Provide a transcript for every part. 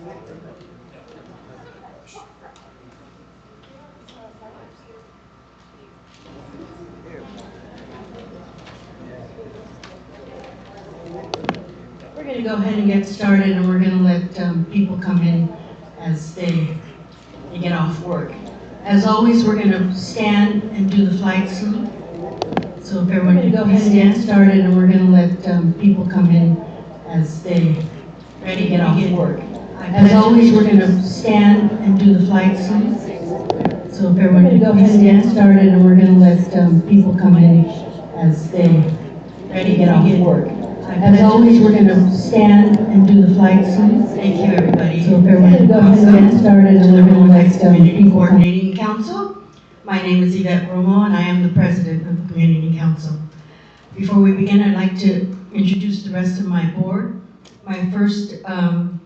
We're going to go ahead and get started, and we're going to let people come in as they get off work. As always, we're going to stand and do the flag salute. So if everyone can go ahead and get started, and we're going to let people come in as they get off work. As always, we're going to stand and do the flag salute. So if everyone can go ahead and get started, and we're going to let people come in as they get off work. As always, we're going to stand and do the flag salute. Thank you, everybody. So if everyone can go ahead and get started, and we're going to let Community Coordinating Council. My name is Yvette Romo, and I am the president of the Community Council. Before we begin, I'd like to introduce the rest of my board. My first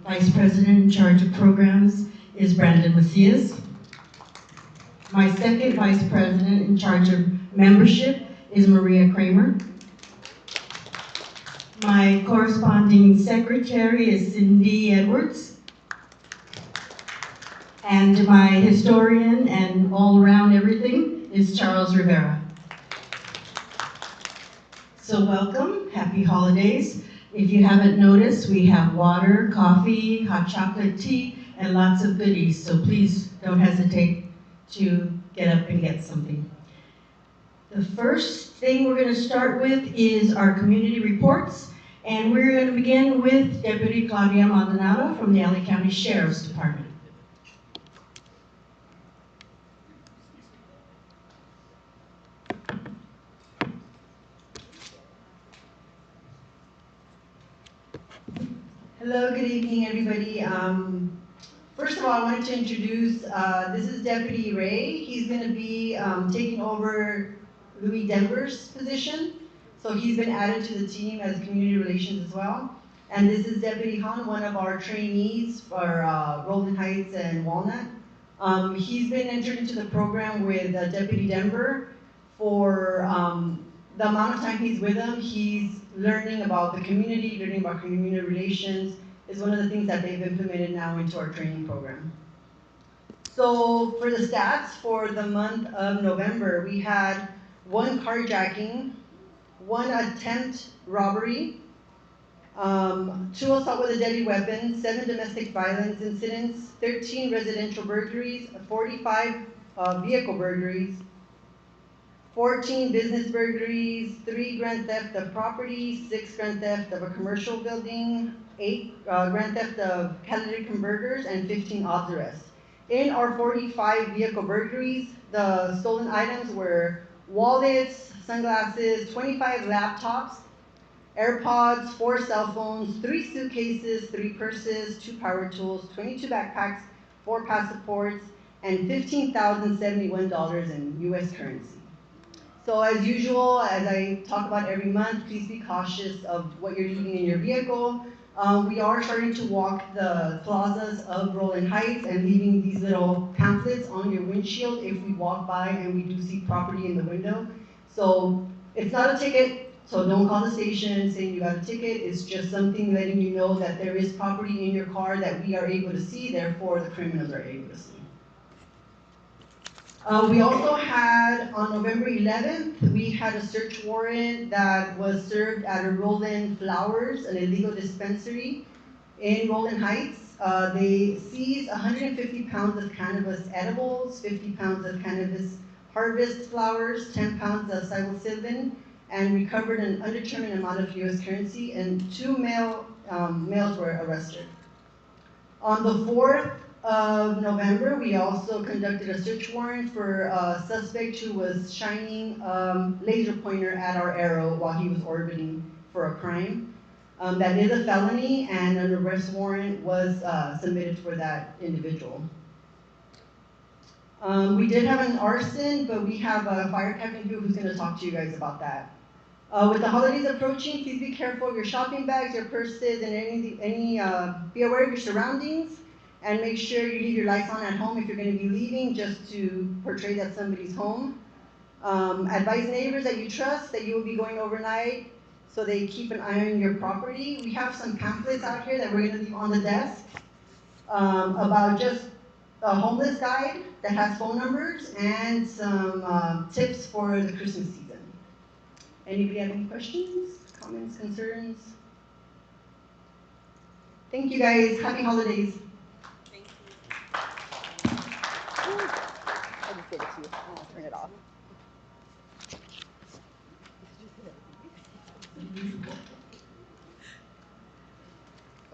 vice president in charge of programs is Brandon Macias. My second vice president in charge of membership is Maria Kramer. My corresponding secretary is Cindy Edwards. And my historian and all around everything is Charles Rivera. So welcome, happy holidays. If you haven't noticed, we have water, coffee, hot chocolate, tea, and lots of goodies. So please don't hesitate to get up and get something. The first thing we're going to start with is our community reports. And we're going to begin with Deputy Claudia Maldonado from the LA County Sheriff's Department. Hello, good evening, everybody. First of all, I wanted to introduce, this is Deputy Ray. He's going to be taking over Louis Denver's position. So he's been added to the team as community relations as well. And this is Deputy Han, one of our trainees for Rowland Heights and Walnut. He's been entered into the program with Deputy Denver for the amount of time he's with them. He's learning about the community, learning about community relations is one of the things that they've implemented now into our training program. So for the stats for the month of November, we had 1 carjacking, 1 attempt robbery, 2 assault with a deadly weapon, 7 domestic violence incidents, 13 residential burglaries, 45 vehicle burglaries, 14 business burglaries, 3 grand theft of property, 6 grand theft of a commercial building, 8 grand theft of catalytic converters, and 15 odds arrests. In our 45 vehicle burglaries, the stolen items were wallets, sunglasses, 25 laptops, AirPods, 4 cell phones, 3 suitcases, 3 purses, 2 power tools, 22 backpacks, 4 passports, and $15,071 in US currency. So as usual, as I talk about every month, please be cautious of what you're leaving in your vehicle. We are starting to walk the plazas of Rowland Heights and leaving these little pamphlets on your windshield if we walk by and we do see property in the window. So it's not a ticket, so don't call the station saying you got a ticket. It's just something letting you know that there is property in your car that we are able to see, therefore the criminals are able to see. We also had, on November 11th, we had a search warrant that was served at a Rowland Flowers, an illegal dispensary in Rowland Heights. They seized 150 pounds of cannabis edibles, 50 pounds of cannabis harvest flowers, 10 pounds of psilocybin, and recovered an undetermined amount of US currency, and 2 males were arrested. On the 4th of November, we also conducted a search warrant for a suspect who was shining a laser pointer at our arrow while he was orbiting for a crime. That is a felony, and an arrest warrant was submitted for that individual. We did have an arson, but we have a fire captain here who's going to talk to you guys about that. With the holidays approaching, please be careful of your shopping bags, your purses, and be aware of your surroundings, and make sure you leave your lights on at home if you're going to be leaving, just to portray that somebody's home. Advise neighbors that you trust that you will be going overnight, so they keep an eye on your property. We have some pamphlets out here that we're going to leave on the desk. about just a homeless guide that has phone numbers and some tips for the Christmas season. Anybody have any questions, comments, concerns? Thank you guys. Happy holidays. Thank you. I just gave it to you. I'm gonna turn it off.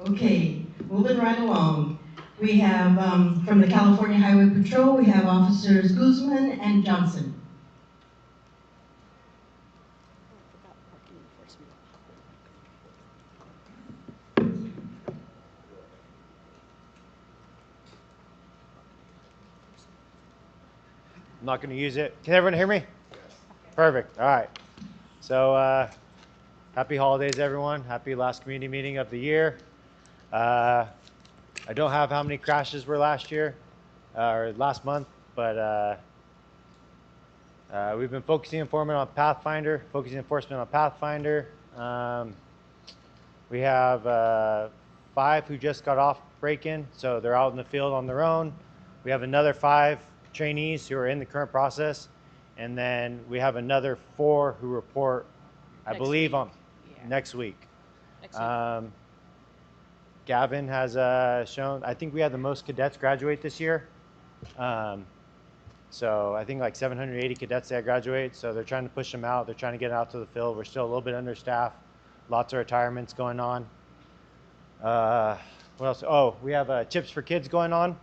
Okay, moving right along. We have, from the California Highway Patrol, we have Officers Guzman and Johnson. Oh, I forgot parking enforcement. I'm not going to use it. Can everyone hear me? Perfect. All right. So happy holidays, everyone. Happy last community meeting of the year. I don't have how many crashes were last year or last month, but we've been focusing enforcement on Pathfinder. We have 5 who just got off break-in, so they're out in the field on their own. We have another 5 trainees who are in the current process, and then we have another 4 who report, I believe, on next week. Gavin has shown, I think we had the most cadets graduate this year. So I think like 780 cadets that graduate, so they're trying to push them out. They're trying to get out to the field. We're still a little bit understaffed. Lots of retirements going on. What else? Oh, we have Chips for Kids going on.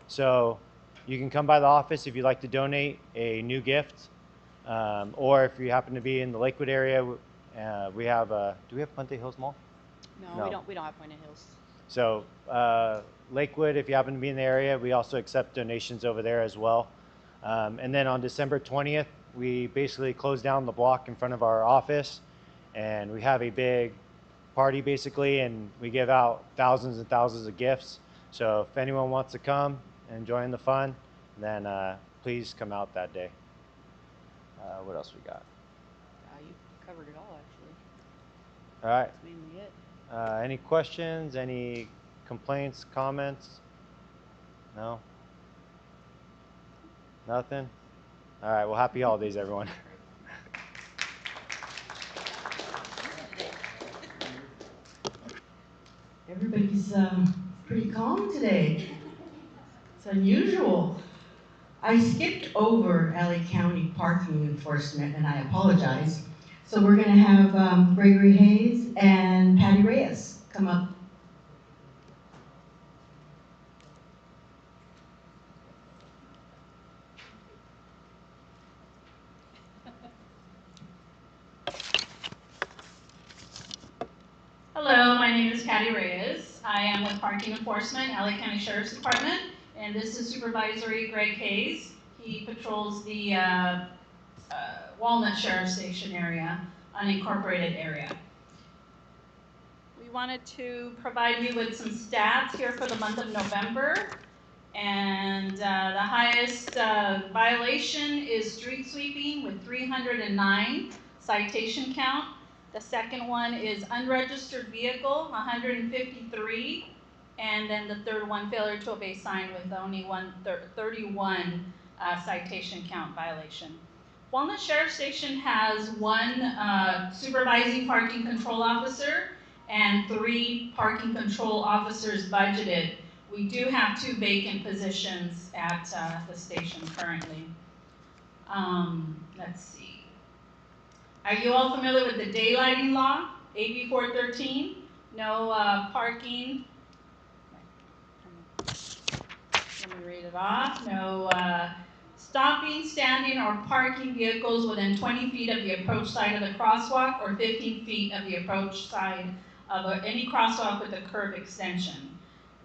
So you can come by the office if you'd like to donate a new gift. Or if you happen to be in the Lakewood area, we have, do we have Puente Hills Mall? No, we don't have Point Hills. So Lakewood, if you happen to be in the area, we also accept donations over there as well. And then on December 20th, we basically close down the block in front of our office, and we have a big party basically, and we give out thousands and thousands of gifts. So if anyone wants to come and join the fun, then please come out that day. What else we got? You covered it all, actually. All right. That's mainly it. Any questions? Any complaints, comments? No? Nothing? All right. Well, happy holidays, everyone. Everybody's pretty calm today. It's unusual. I skipped over LA County parking enforcement, and I apologize. So we're going to have Gregory Hayes and Patty Reyes come up. Hello, my name is Patty Reyes. I am with Parking Enforcement, LA County Sheriff's Department, and this is Supervisory Greg Hayes. He patrols the Walnut Sheriff Station area, unincorporated area. We wanted to provide you with some stats here for the month of November, and the highest violation is street sweeping with 309 citation count. The second one is unregistered vehicle, 153. And then the third one, failure to obey sign with only 31 citation count violation. Walnut Sheriff Station has 1 supervising parking control officer and 3 parking control officers budgeted. We do have 2 vacant positions at the station currently. Let's see. Are you all familiar with the daylighting law, AB 413? No parking. Let me read it off. No stopping, standing, or parking vehicles within 20 feet of the approach side of the crosswalk or 15 feet of the approach side of any crosswalk with a curb extension.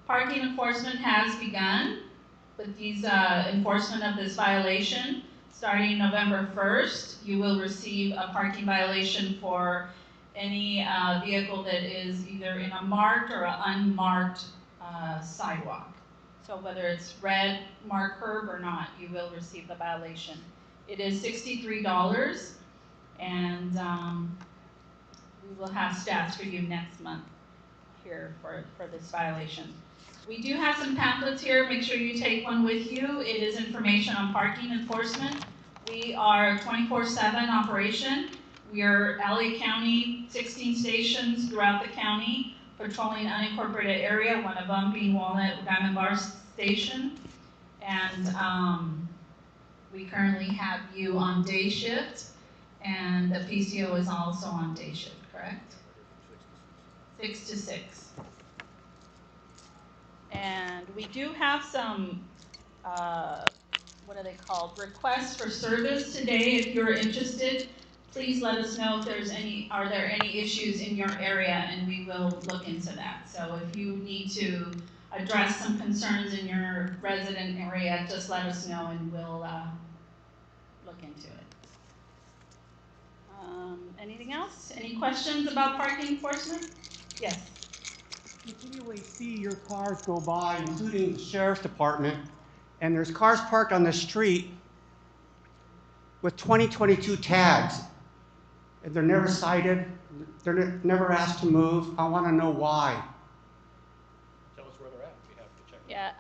Parking enforcement has begun with these enforcement of this violation. Starting November 1st, you will receive a parking violation for any vehicle that is either in a marked or an unmarked sidewalk. So whether it's red, marked curb or not, you will receive the violation. It is $63, and we will have stats for you next month. here for this violation. We do have some pamphlets here. Make sure you take one with you. It is information on parking enforcement. We are 24/7 operation. We are LA County, 16 stations throughout the county, patrolling unincorporated area, one of them being Walnut Diamond Bar Station. And we currently have you on day shift, and the PCO is also on day shift, correct? 6 to 6. And we do have some, what are they called? Requests for service today. If you're interested, please let us know if are there any issues in your area, and we will look into that. So if you need to address some concerns in your resident area, just let us know and we'll look into it. Anything else? Any questions about parking enforcement? Yes. Continually see your cars go by, including the sheriff's department, and there's cars parked on the street with 2022 tags. And they're never cited, they're never asked to move. I want to know why. Tell us where they're at. We have to check. Yeah.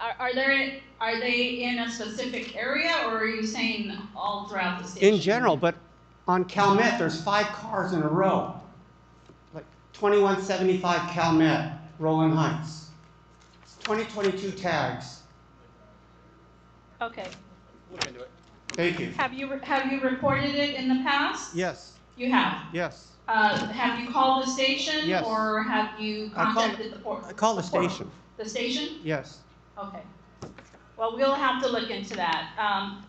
Are they in a specific area, or are you saying all throughout the station? In general, but on Calumet, there's 5 cars in a row. Like 2175 Calumet, Rowland Heights. It's 2022 tags. Okay. Look into it. Thank you. Have you reported it in the past? Yes. You have. Yes. Have you called the station? Yes. Or have you contacted the port? I called the station. The station? Yes. Okay. Well, we'll have to look into that.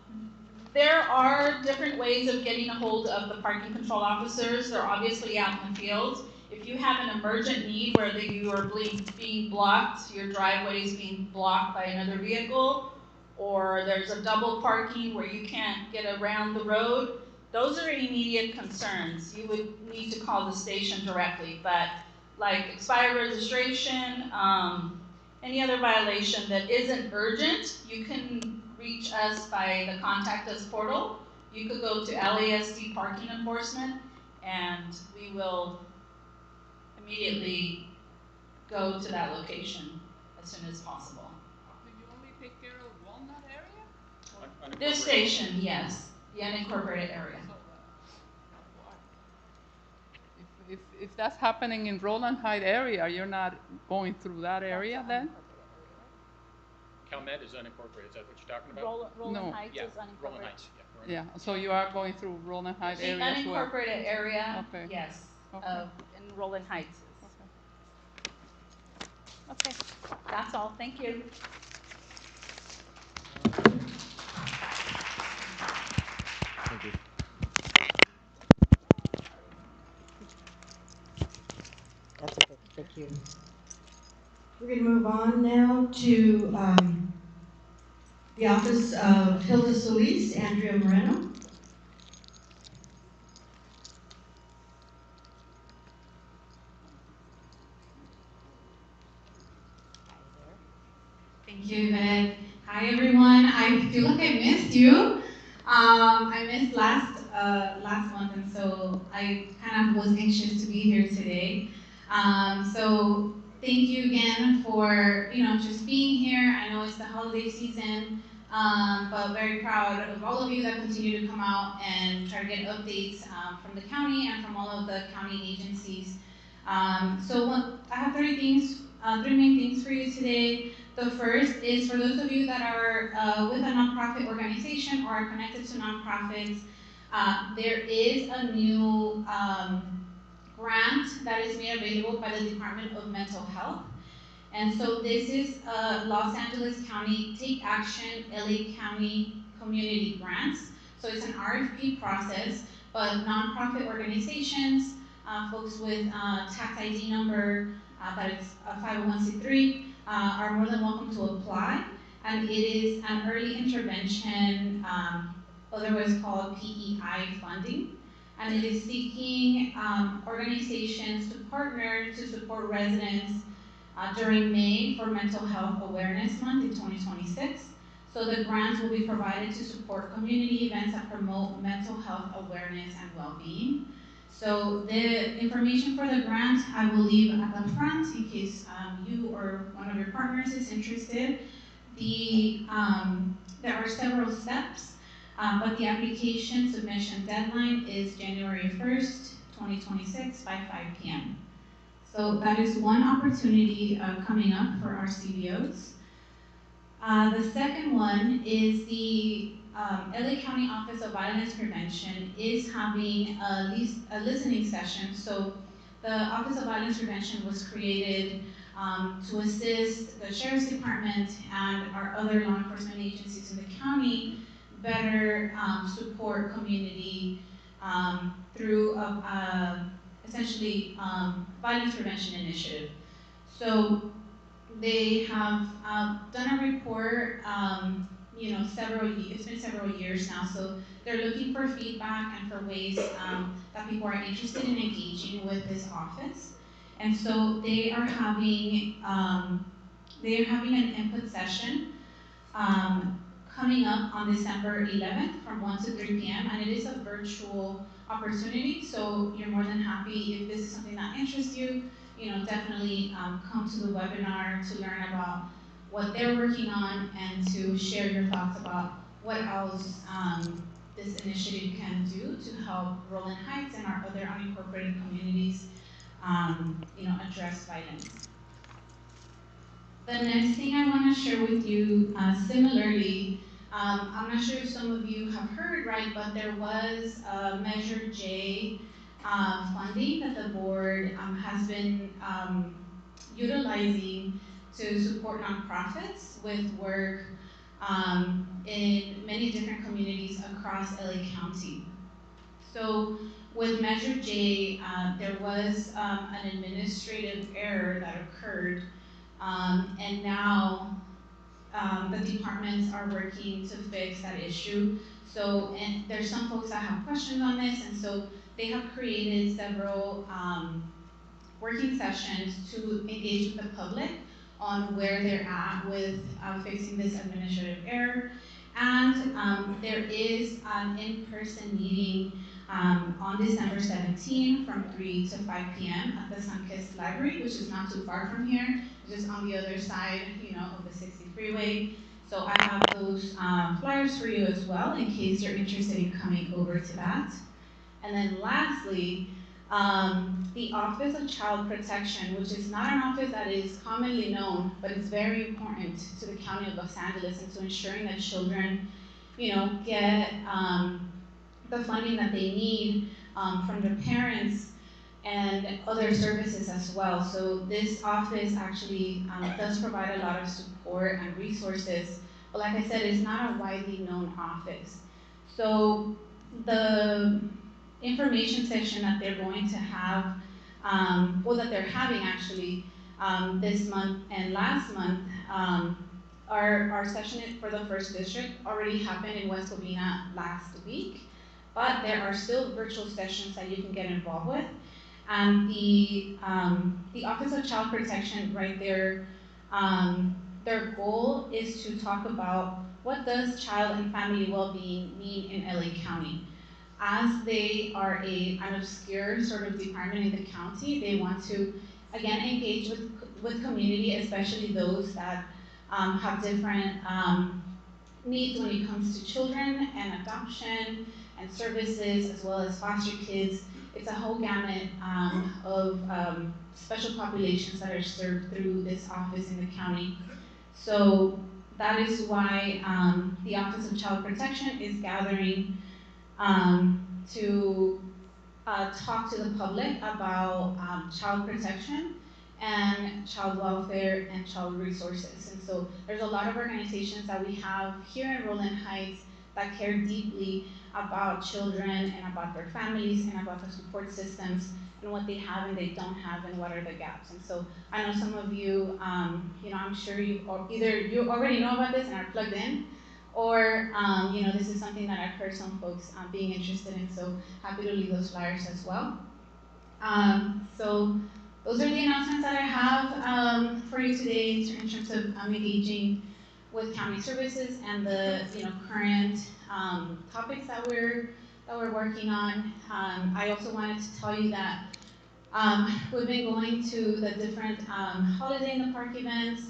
There are different ways of getting a hold of the parking control officers. They're obviously out in the field. If you have an emergent need where you are being blocked, your driveway is being blocked by another vehicle, or there's a double parking where you can't get around the road, those are immediate concerns. You would need to call the station directly. But like expired registration, any other violation that isn't urgent, you can reach us by the Contact Us portal. You could go to LASD Parking Enforcement, and we will immediately go to that location as soon as possible. Do you only take care of Walnut area? This station, yes, the unincorporated area. If that's happening in Rowland Heights area, you're not going through that area then? Calumet is unincorporated. Is that what you're talking about? Rowland No. Heights Yeah, is unincorporated. Rowland Heights. Yeah. Yeah, so you are going through Rowland Heights The area as well? unincorporated area, Okay. yes, Okay. in Rowland Heights. Okay, that's all. Thank you. Thank you. That's okay, thank you. We're going to move on now to the office of Hilda Solis, Andrea Moreno. Thank you, Yvette. Hi, everyone. I feel like I missed you. I missed last month, and so I kind of was anxious to be here today. So thank you again for just being here. I know it's the holiday season, but very proud of all of you that continue to come out and try to get updates from the county and from all of the county agencies. I have three main things for you today. The first is for those of you that are with a nonprofit organization or are connected to nonprofits, there is a new grant that is made available by the Department of Mental Health. And so this is Los Angeles County Take Action LA County Community Grants. So it's an RFP process, but nonprofit organizations, folks with tax ID number that is 501c3, are more than welcome to apply. And it is an early intervention, otherwise called PEI funding. And it is seeking organizations to partner to support residents during May for Mental Health Awareness Month in 2026. So the grants will be provided to support community events that promote mental health awareness and well-being. So the information for the grant I will leave at the front in case you or one of your partners is interested. There are several steps, but the application submission deadline is January 1st, 2026 by 5 p.m. So that is one opportunity coming up for our CBOs. The second one is the LA County Office of Violence Prevention is having a listening session. So the Office of Violence Prevention was created to assist the Sheriff's Department and our other law enforcement agencies in the county better support community through essentially violence prevention initiative. So they have done a report, it's been several years now, so they're looking for feedback and for ways that people are interested in engaging with this office. And so they are having an input session coming up on December 11th from 1 to 3 p.m. and it is a virtual opportunity, so you're more than happy if this is something that interests you, definitely come to the webinar to learn about what they're working on and to share your thoughts about what else this initiative can do to help Rowland Heights and our other unincorporated communities, address violence. The next thing I want to share with you, similarly, I'm not sure if some of you have heard, right, but there was a Measure J funding that the board has been utilizing to support nonprofits with work in many different communities across LA County. So with Measure J, there was an administrative error that occurred, and now the departments are working to fix that issue. So, and there's some folks that have questions on this, and so they have created several working sessions to engage with the public on where they're at with fixing this administrative error. And there is an in-person meeting on December 17 from 3 to 5 p.m. at the Sunkist Library, which is not too far from here, just on the other side, of the 60 freeway. So I have those flyers for you as well in case you're interested in coming over to that. And then lastly, the Office of Child Protection, which is not an office that is commonly known, but it's very important to the County of Los Angeles and to ensuring that children, get the funding that they need from their parents and other services as well. So this office actually does provide a lot of support and resources, but like I said, it's not a widely known office. So the information session that they're going to have, that they're having actually this month and last month, our session for the first district already happened in West Covina last week, but there are still virtual sessions that you can get involved with. And the Office of Child Protection, right there, their goal is to talk about what does child and family well-being mean in LA County. As they are an obscure sort of department in the county, they want to, again, engage with community, especially those that have different needs when it comes to children and adoption and services, as well as foster kids. It's a whole gamut of special populations that are served through this office in the county. So that is why the Office of Child Protection is gathering to talk to the public about child protection and child welfare and child resources. And so there's a lot of organizations that we have here in Rowland Heights that care deeply about children and about their families and about the support systems and what they have and they don't have and what are the gaps. And so I know some of you, I'm sure either you already know about this and are plugged in, or this is something that I've heard some folks being interested in, so happy to leave those flyers as well. So those are the announcements that I have for you today in terms of engaging with county services and the current topics that we're that we're working on. I also wanted to tell you that we've been going to the different holiday in the park events.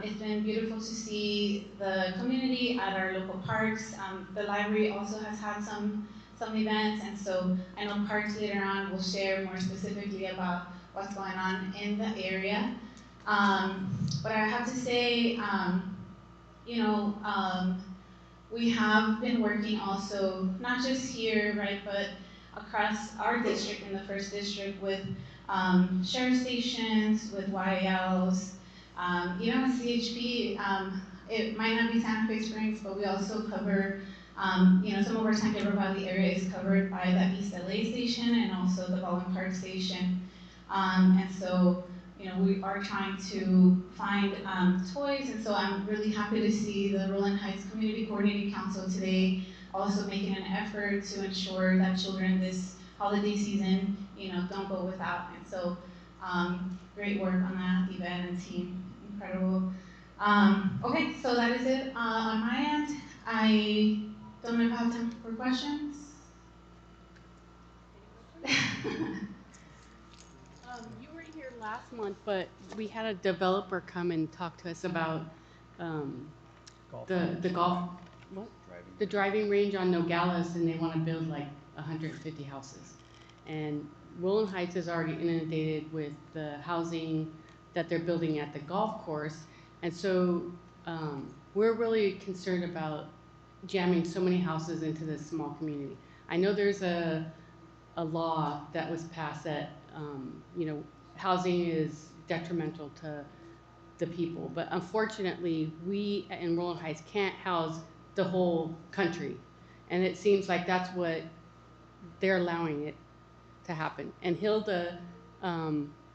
It's been beautiful to see the community at our local parks. The library also has had some events, and so I know Parks later on will share more specifically about what's going on in the area. But I have to say, you know, we have been working also, not just here, right, but across our district, in the first district, with sheriff stations, with YLs, even with CHP. It might not be Santa Fe Springs, but we also cover, some of our San Gabriel Valley area is covered by the East LA station and also the Baldwin Park station. And so, we are trying to find toys, and so I'm really happy to see the Rowland Heights Community Coordinating Council today also making an effort to ensure that children this holiday season, don't go without. And so, great work on that, Yvette and team, incredible. Okay, so that is it on my end. I don't know if I have time for questions. You weren't here last month, but we had a developer come and talk to us about the golf, what? The driving range on Nogales, and they want to build like 150 houses. And Rowland Heights is already inundated with the housing that they're building at the golf course. And so we're really concerned about jamming so many houses into this small community. I know there's a law that was passed that housing is detrimental to the people, but unfortunately we in Rowland Heights can't house the whole country, and it seems like that's what they're allowing it to happen. And Hilda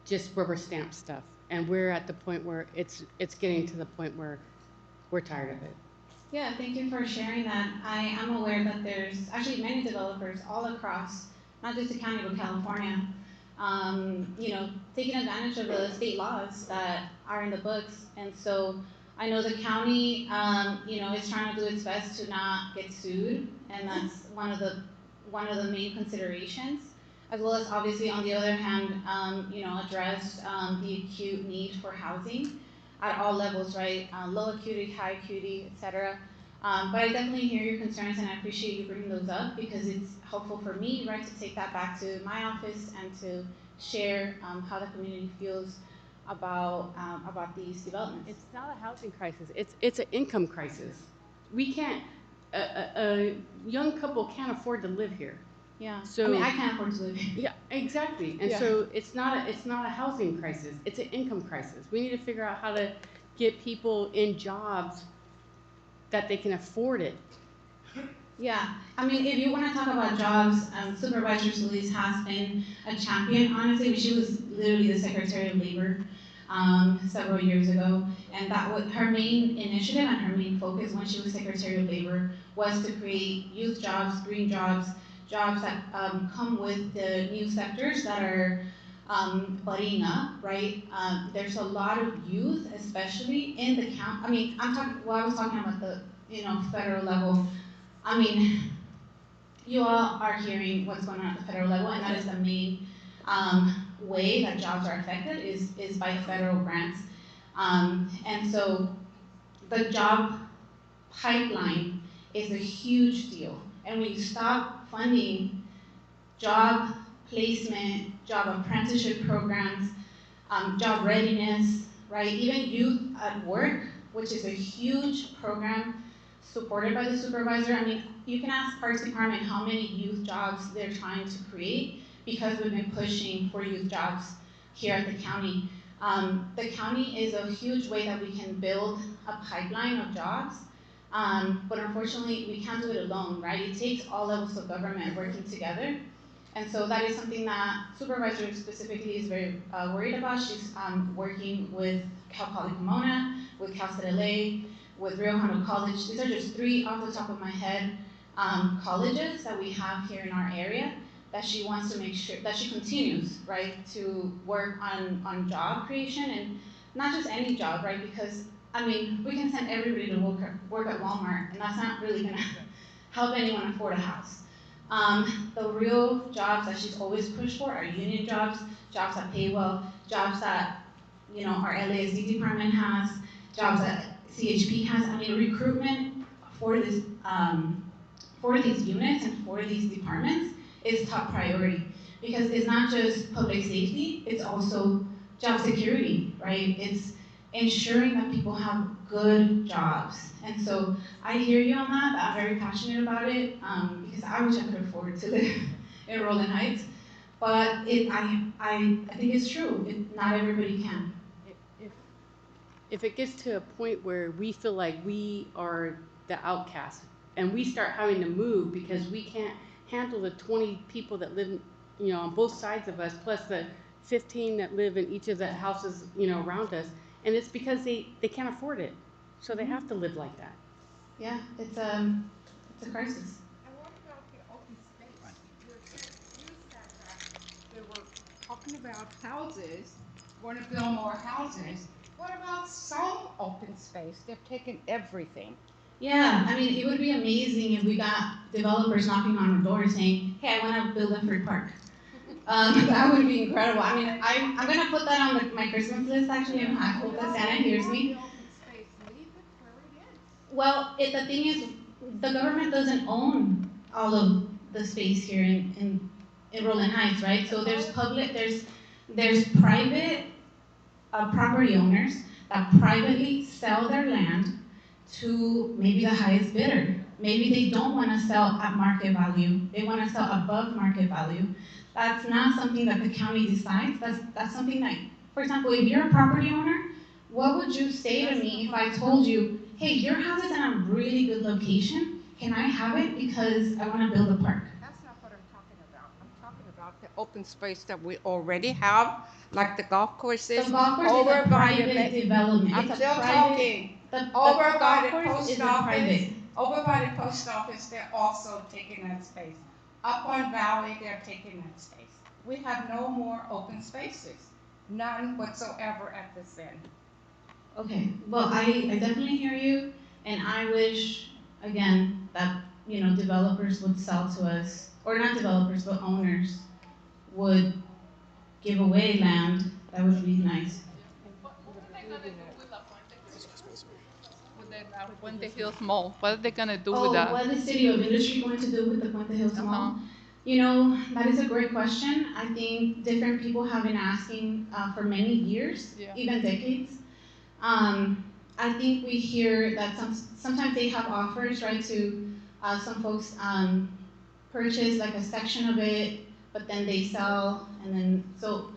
just rubber stamp stuff, and we're at the point where it's getting to the point where we're tired of it. Yeah, thank you for sharing that. I am aware that there's actually many developers all across, not just the county, but California, taking advantage of the state laws that are in the books. And so I know the county, is trying to do its best to not get sued, and that's one of the main considerations, as well as obviously on the other hand, address the acute need for housing at all levels, right? Low acuity, high acuity, et cetera. But I definitely hear your concerns, and I appreciate you bringing those up, because it's helpful for me, right, to take that back to my office and to share how the community feels about these developments. It's not a housing crisis. It's an income crisis. We can't. A young couple can't afford to live here. Yeah. So I mean, I can't afford to live here. Yeah, exactly. And so it's not a housing crisis. It's an income crisis. We need to figure out how to get people in jobs that they can afford it. Yeah, I mean, if you want to talk about jobs, Supervisor Solis has been a champion. Honestly, she was literally the Secretary of Labor several years ago, and that was her main initiative and her main focus when she was Secretary of Labor was to create youth jobs, green jobs, jobs that come with the new sectors that are budding up, right? There's a lot of youth, especially in the county. I mean, I was talking about the federal level. I mean, you all are hearing what's going on at the federal level, and that is the main way that jobs are affected is by federal grants. And so the job pipeline is a huge deal. And when you stop funding job placement, job apprenticeship programs, job readiness, right? Even youth at work, which is a huge program supported by the supervisor. I mean, you can ask Parks Department how many youth jobs they're trying to create, because we've been pushing for youth jobs here at the county. The county is a huge way that we can build a pipeline of jobs, but unfortunately we can't do it alone, right? It takes all levels of government working together. And so that is something that Supervisor specifically is very worried about. She's working with Cal Poly Pomona, with Cal State LA, with Rio Hondo College. These are just 3 off the top of my head colleges that we have here in our area that she wants to make sure that she continues, right, to work on job creation, and not just any job, right? Because I mean, we can send everybody to work at Walmart, and that's not really gonna help anyone afford a house. The real jobs that she's always pushed for are union jobs, jobs that pay well, jobs that, our LASD department has, jobs that CHP has. I mean, recruitment for this, for these units and for these departments is top priority, because it's not just public safety, it's also job security, right? It's ensuring that people have good jobs. And so I hear you on that. I'm very passionate about it, because I wish I could afford to live in Rowland Heights. But I think it's true. Not everybody can. If it gets to a point where we feel like we are the outcast and we start having to move because we can't handle the 20 people that live, on both sides of us, plus the 15 that live in each of the houses, around us, and it's because they can't afford it, so they have to live like that. Yeah, it's a crisis. And what about the open space? You said that they were talking about houses, want to build more houses. What about some open space? They've taken everything. Yeah, I mean, it would be amazing if we got developers knocking on our door saying, "Hey, I want to build a free park." That would be incredible. I mean, I'm gonna put that on my Christmas list actually. I hope that Santa hears me. Well, the thing is, the government doesn't own all of the space here in Rowland Heights, right? So there's private property owners that privately sell their land to maybe the highest bidder. Maybe they don't want to sell at market value. They want to sell above market value. That's not something that the county decides. That's something that, for example, if you're a property owner, what would you say to me if I told you, hey, your house is in a really good location. Can I have it because I want to build a park? That's not what I'm talking about. I'm talking about the open space that we already have, like the golf courses. The golf course is a private development. I'm It's still a private, talking. the Over by golf the course post is a office. private. Over by the post office, they're also taking that space. Up on Valley, they're taking that space. We have no more open spaces. None whatsoever at this end. Okay, well, I definitely hear you, and I wish, again, that, developers would sell to us, or not developers, but owners would give away land. That would be nice. What are they gonna do with La With the Puente Hills Mall? What are they gonna do with that? What is City of Industry going to do with the Puente Hills Mall? That is a great question. I think different people have been asking for many years, even decades. I think we hear that sometimes they have offers, right, to some folks purchase like a section of it, but then they sell, and then, so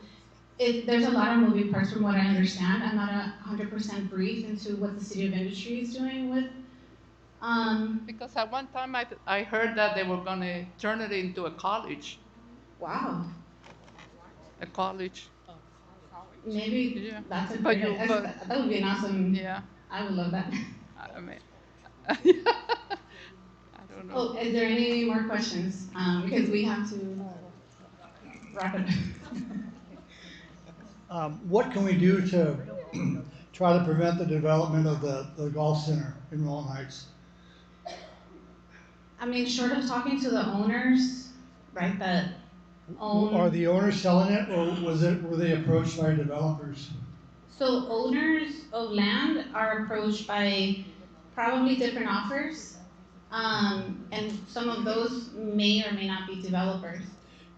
there's a lot of moving parts from what I understand. I'm not 100% briefed into what the City of Industry is doing with. Because at one time I heard that they were gonna turn it into a college. Wow. A college. Maybe that's a But great, that would be an awesome. Yeah. I would love that. I mean, I don't know. Oh, is there any more questions? Because we have to wrap it up. What can we do to try to prevent the development of the golf center in Rowland Heights? I mean, short of talking to the owners, right, that own. Are the owners selling it, or were they approached by developers? So owners of land are approached by probably different offers, and some of those may or may not be developers.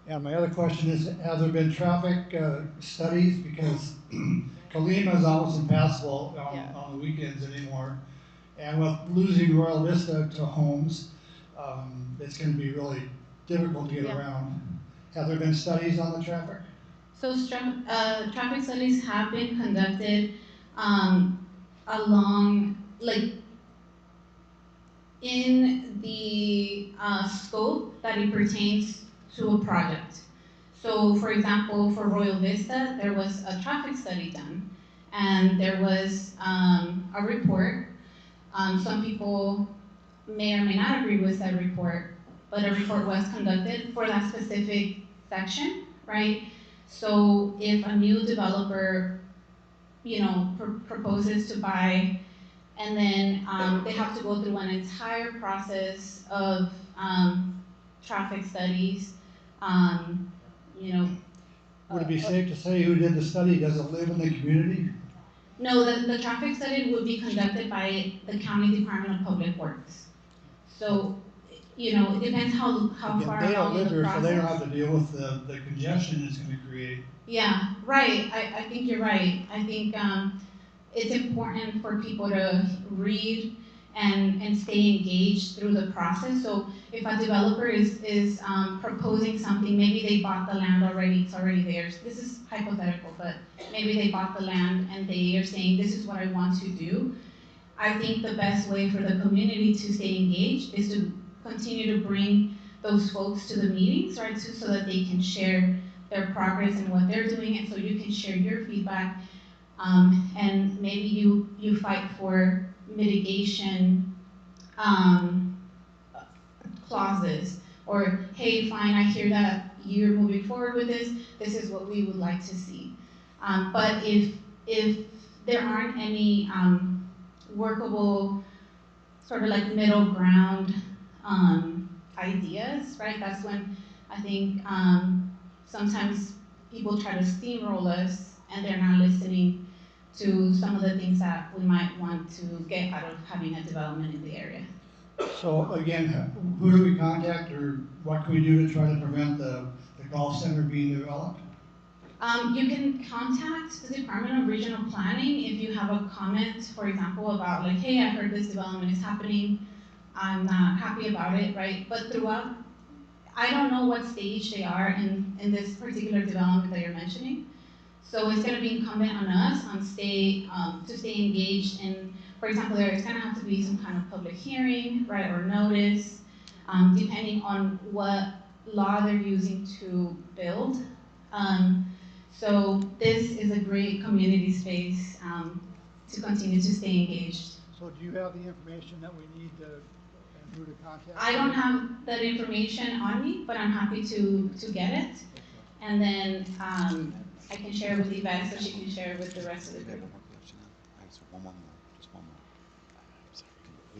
And my other question is, have there been traffic studies? Because Colima is almost impassable on the weekends anymore. And with losing Royal Vista to homes, it's going to be really difficult to get around. Have there been studies on the traffic? So traffic studies have been conducted along, like, in the scope that it pertains to a project. So, for example, for Royal Vista, there was a traffic study done, and there was a report. Some people may or may not agree with that report, but a report was conducted for that specific section, right? So if a new developer, proposes to buy, and then they have to go through an entire process of traffic studies, you know. Would it be safe to say who did the study doesn't live in the community? No, the traffic study would be conducted by the County Department of Public Works. So, you know, it depends how Again, far they don't along in live the here, process. so they don't have to deal with the congestion it's gonna create. Yeah, right. I think you're right. I think it's important for people to read and stay engaged through the process. So if a developer is proposing something, maybe they bought the land already, it's already theirs. This is hypothetical, but maybe they bought the land and they are saying, this is what I want to do. I think the best way for the community to stay engaged is to continue to bring those folks to the meetings, right, so that they can share their progress and what they're doing, and so you can share your feedback, and maybe you fight for mitigation clauses, or hey, fine, I hear that you're moving forward with this. This is what we would like to see. But if there aren't any workable sort of like middle ground ideas, right? That's when I think sometimes people try to steamroll us and they're not listening to some of the things that we might want to get out of having a development in the area. So again, who do we contact, or what can we do to try to prevent the golf center being developed? You can contact the Department of Regional Planning if you have a comment, for example, about like, hey, I heard this development is happening, I'm not happy about it, right? But throughout, I don't know what stage they are in this particular development that you're mentioning. So it's gonna be incumbent on us to stay engaged in, for example, there's gonna have to be some kind of public hearing, right, or notice, depending on what law they're using to build. So this is a great community space to continue to stay engaged. So do you have the information that we need to, and who to contact? I don't have that information on me, but I'm happy to get it. And then I can share with Yvette so she can share with the rest of the group.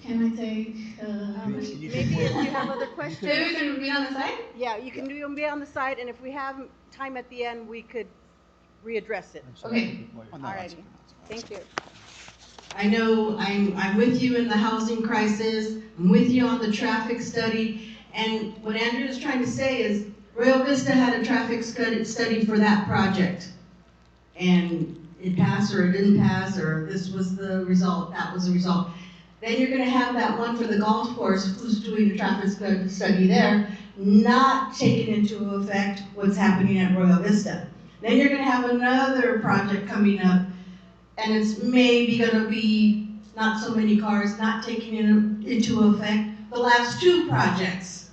Can I take? Maybe if you have other questions. Maybe we can be on the side? Yeah, you can be on the side, and if we have time at the end, we could readdress it. Okay. Alrighty, thank you. I know I'm with you in the housing crisis, I'm with you on the traffic study, and what Andrew is trying to say is Royal Vista had a traffic study for that project. And it passed or it didn't pass, or this was the result, that was the result. Then you're gonna have that one for the golf course, who's doing the traffic study there, not taking into effect what's happening at Royal Vista. Then you're gonna have another project coming up, and it's maybe gonna be not so many cars, not taking into effect the last two projects.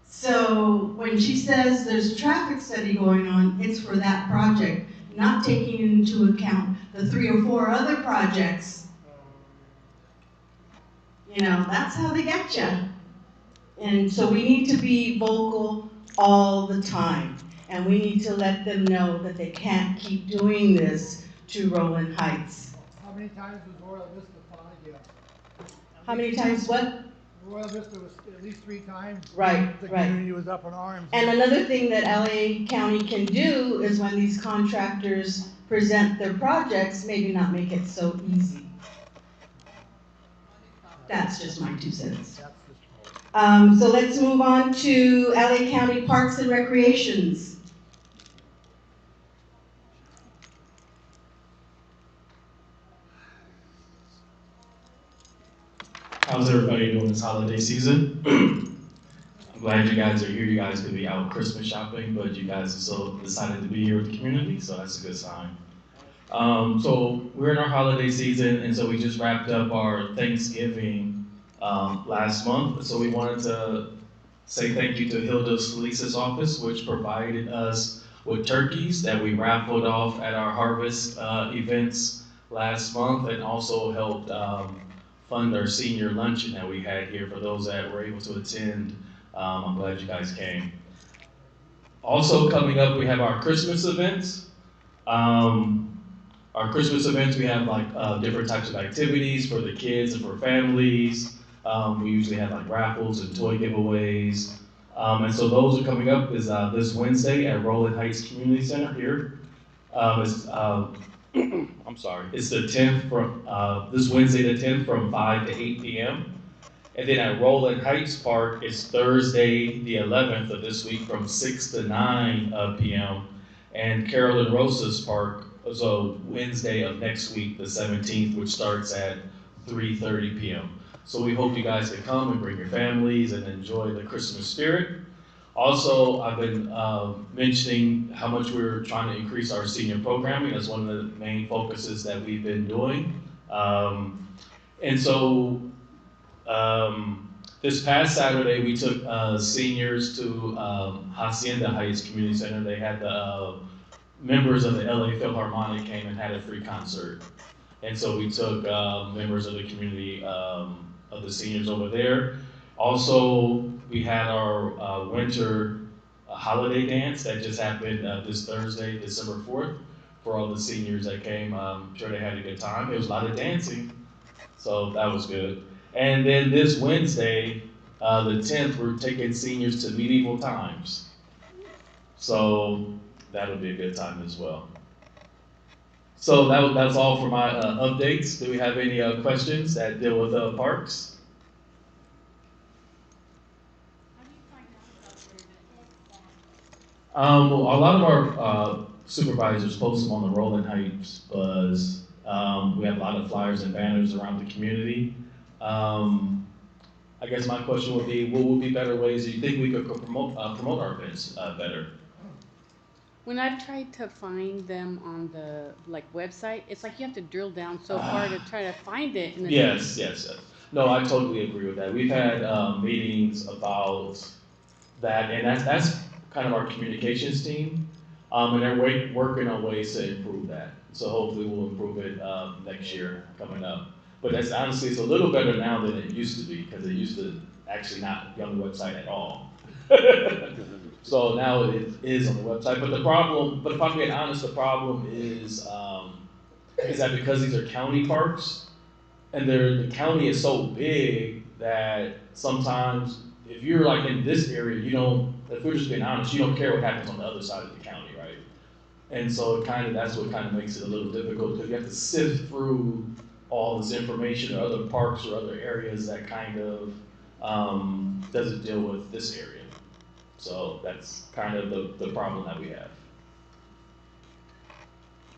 So when she says there's a traffic study going on, it's for that project, not taking into account the 3 or 4 other projects. You know, that's how they get you. And so we need to be vocal all the time. And we need to let them know that they can't keep doing this to Rowland Heights. How many times was Royal Vista fought again? How many times what? Royal Vista was at least 3 times. Right, the right. community was up in arms. And another thing that LA County can do is when these contractors present their projects, maybe not make it so easy. That's just my 2 cents. So let's move on to LA County Parks and Recreations. How's everybody doing this holiday season? I'm glad you guys are here. You guys could be out Christmas shopping, but you guys are still decided to be here with the community, so that's a good sign. So we're in our holiday season, and so we just wrapped up our Thanksgiving last month. So we wanted to say thank you to Hilda's Felice's office, which provided us with turkeys that we raffled off at our harvest events last month, and also helped fund our senior luncheon that we had here for those that were able to attend. I'm glad you guys came. Also coming up, we have our Christmas events. Our Christmas events, we have like different types of activities for the kids and for families. We usually have like raffles and toy giveaways. And so those are coming up is this Wednesday at Rowland Heights Community Center here. I'm sorry, it's the 10th from, this Wednesday the 10th from 5 to 8 p.m. And then at Rowland Heights Park, it's Thursday the 11th of this week from 6 to 9 p.m. And Carolyn Rosas Park, so Wednesday of next week, the 17th, which starts at 3:30 p.m. So we hope you guys can come and bring your families and enjoy the Christmas spirit. Also, I've been mentioning how much we're trying to increase our senior programming. That's one of the main focuses that we've been doing. And so this past Saturday, we took seniors to Hacienda Heights Community Center. They had the members of the LA Philharmonic came and had a free concert. And so we took members of the community, of the seniors over there. Also, we had our winter holiday dance that just happened this Thursday, December 4th, for all the seniors that came. I'm sure they had a good time. It was a lot of dancing, so that was good. And then this Wednesday, the 10th, we're taking seniors to medieval times. So that'll be a good time as well. So that's all for my updates. Do we have any questions that deal with parks? Well, a lot of our supervisors post them on the Rowland Heights Buzz. We have a lot of flyers and banners around the community. I guess my question would be, what would be better ways do you think we could promote our events better? When I've tried to find them on the website, it's like you have to drill down so far to try to find it. And Yes. No, I totally agree with that. We've had meetings about that, and that's kind of our communications team, and they're working on ways to improve that. So hopefully we'll improve it next year coming up. But that's honestly, it's a little better now than it used to be, because it used to actually not be on the website at all. So now it is on the website. But if I'm being honest, the problem is that because these are county parks, and the county is so big that sometimes if you're like in this area, if we're just being honest, you don't care what happens on the other side of the county, right? And so that's what kind of makes it a little difficult, because you have to sift through all this information or other parks or other areas that kind of doesn't deal with this area. So that's kind of the problem that we have.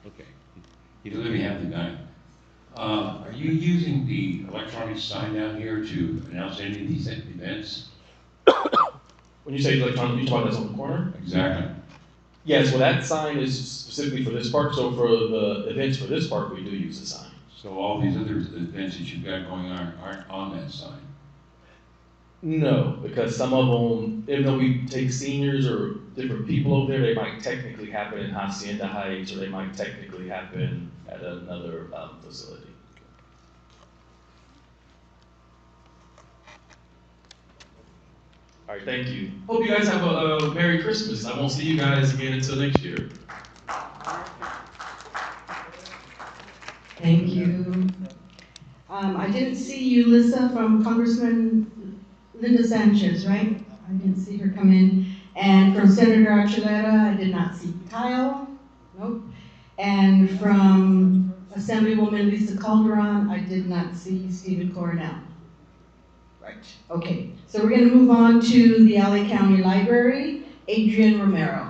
Okay. Let me have the guy. Are you using the electronic sign down here to announce any of these events? When you say electronic, you talk about that's on the corner? Exactly. Yes, well that sign is specifically for this park, so for the events for this park, we do use the sign. So all these other events that you've got going on aren't on that sign? No, because some of them, even though we take seniors or different people over there, they might technically happen in Hacienda Heights, or they might technically happen at another facility. All right, thank you. Hope you guys have a Merry Christmas. I won't see you guys again until next year. Thank you. I didn't see Ulissa from Congressman Linda Sanchez, right? I didn't see her come in. And from Senator Archuleta, I did not see Kyle. Nope. And from Assemblywoman Lisa Calderon, I did not see Stephen Coronel. Right. Okay. So we're going to move on to the LA County Library. Adrian Romero.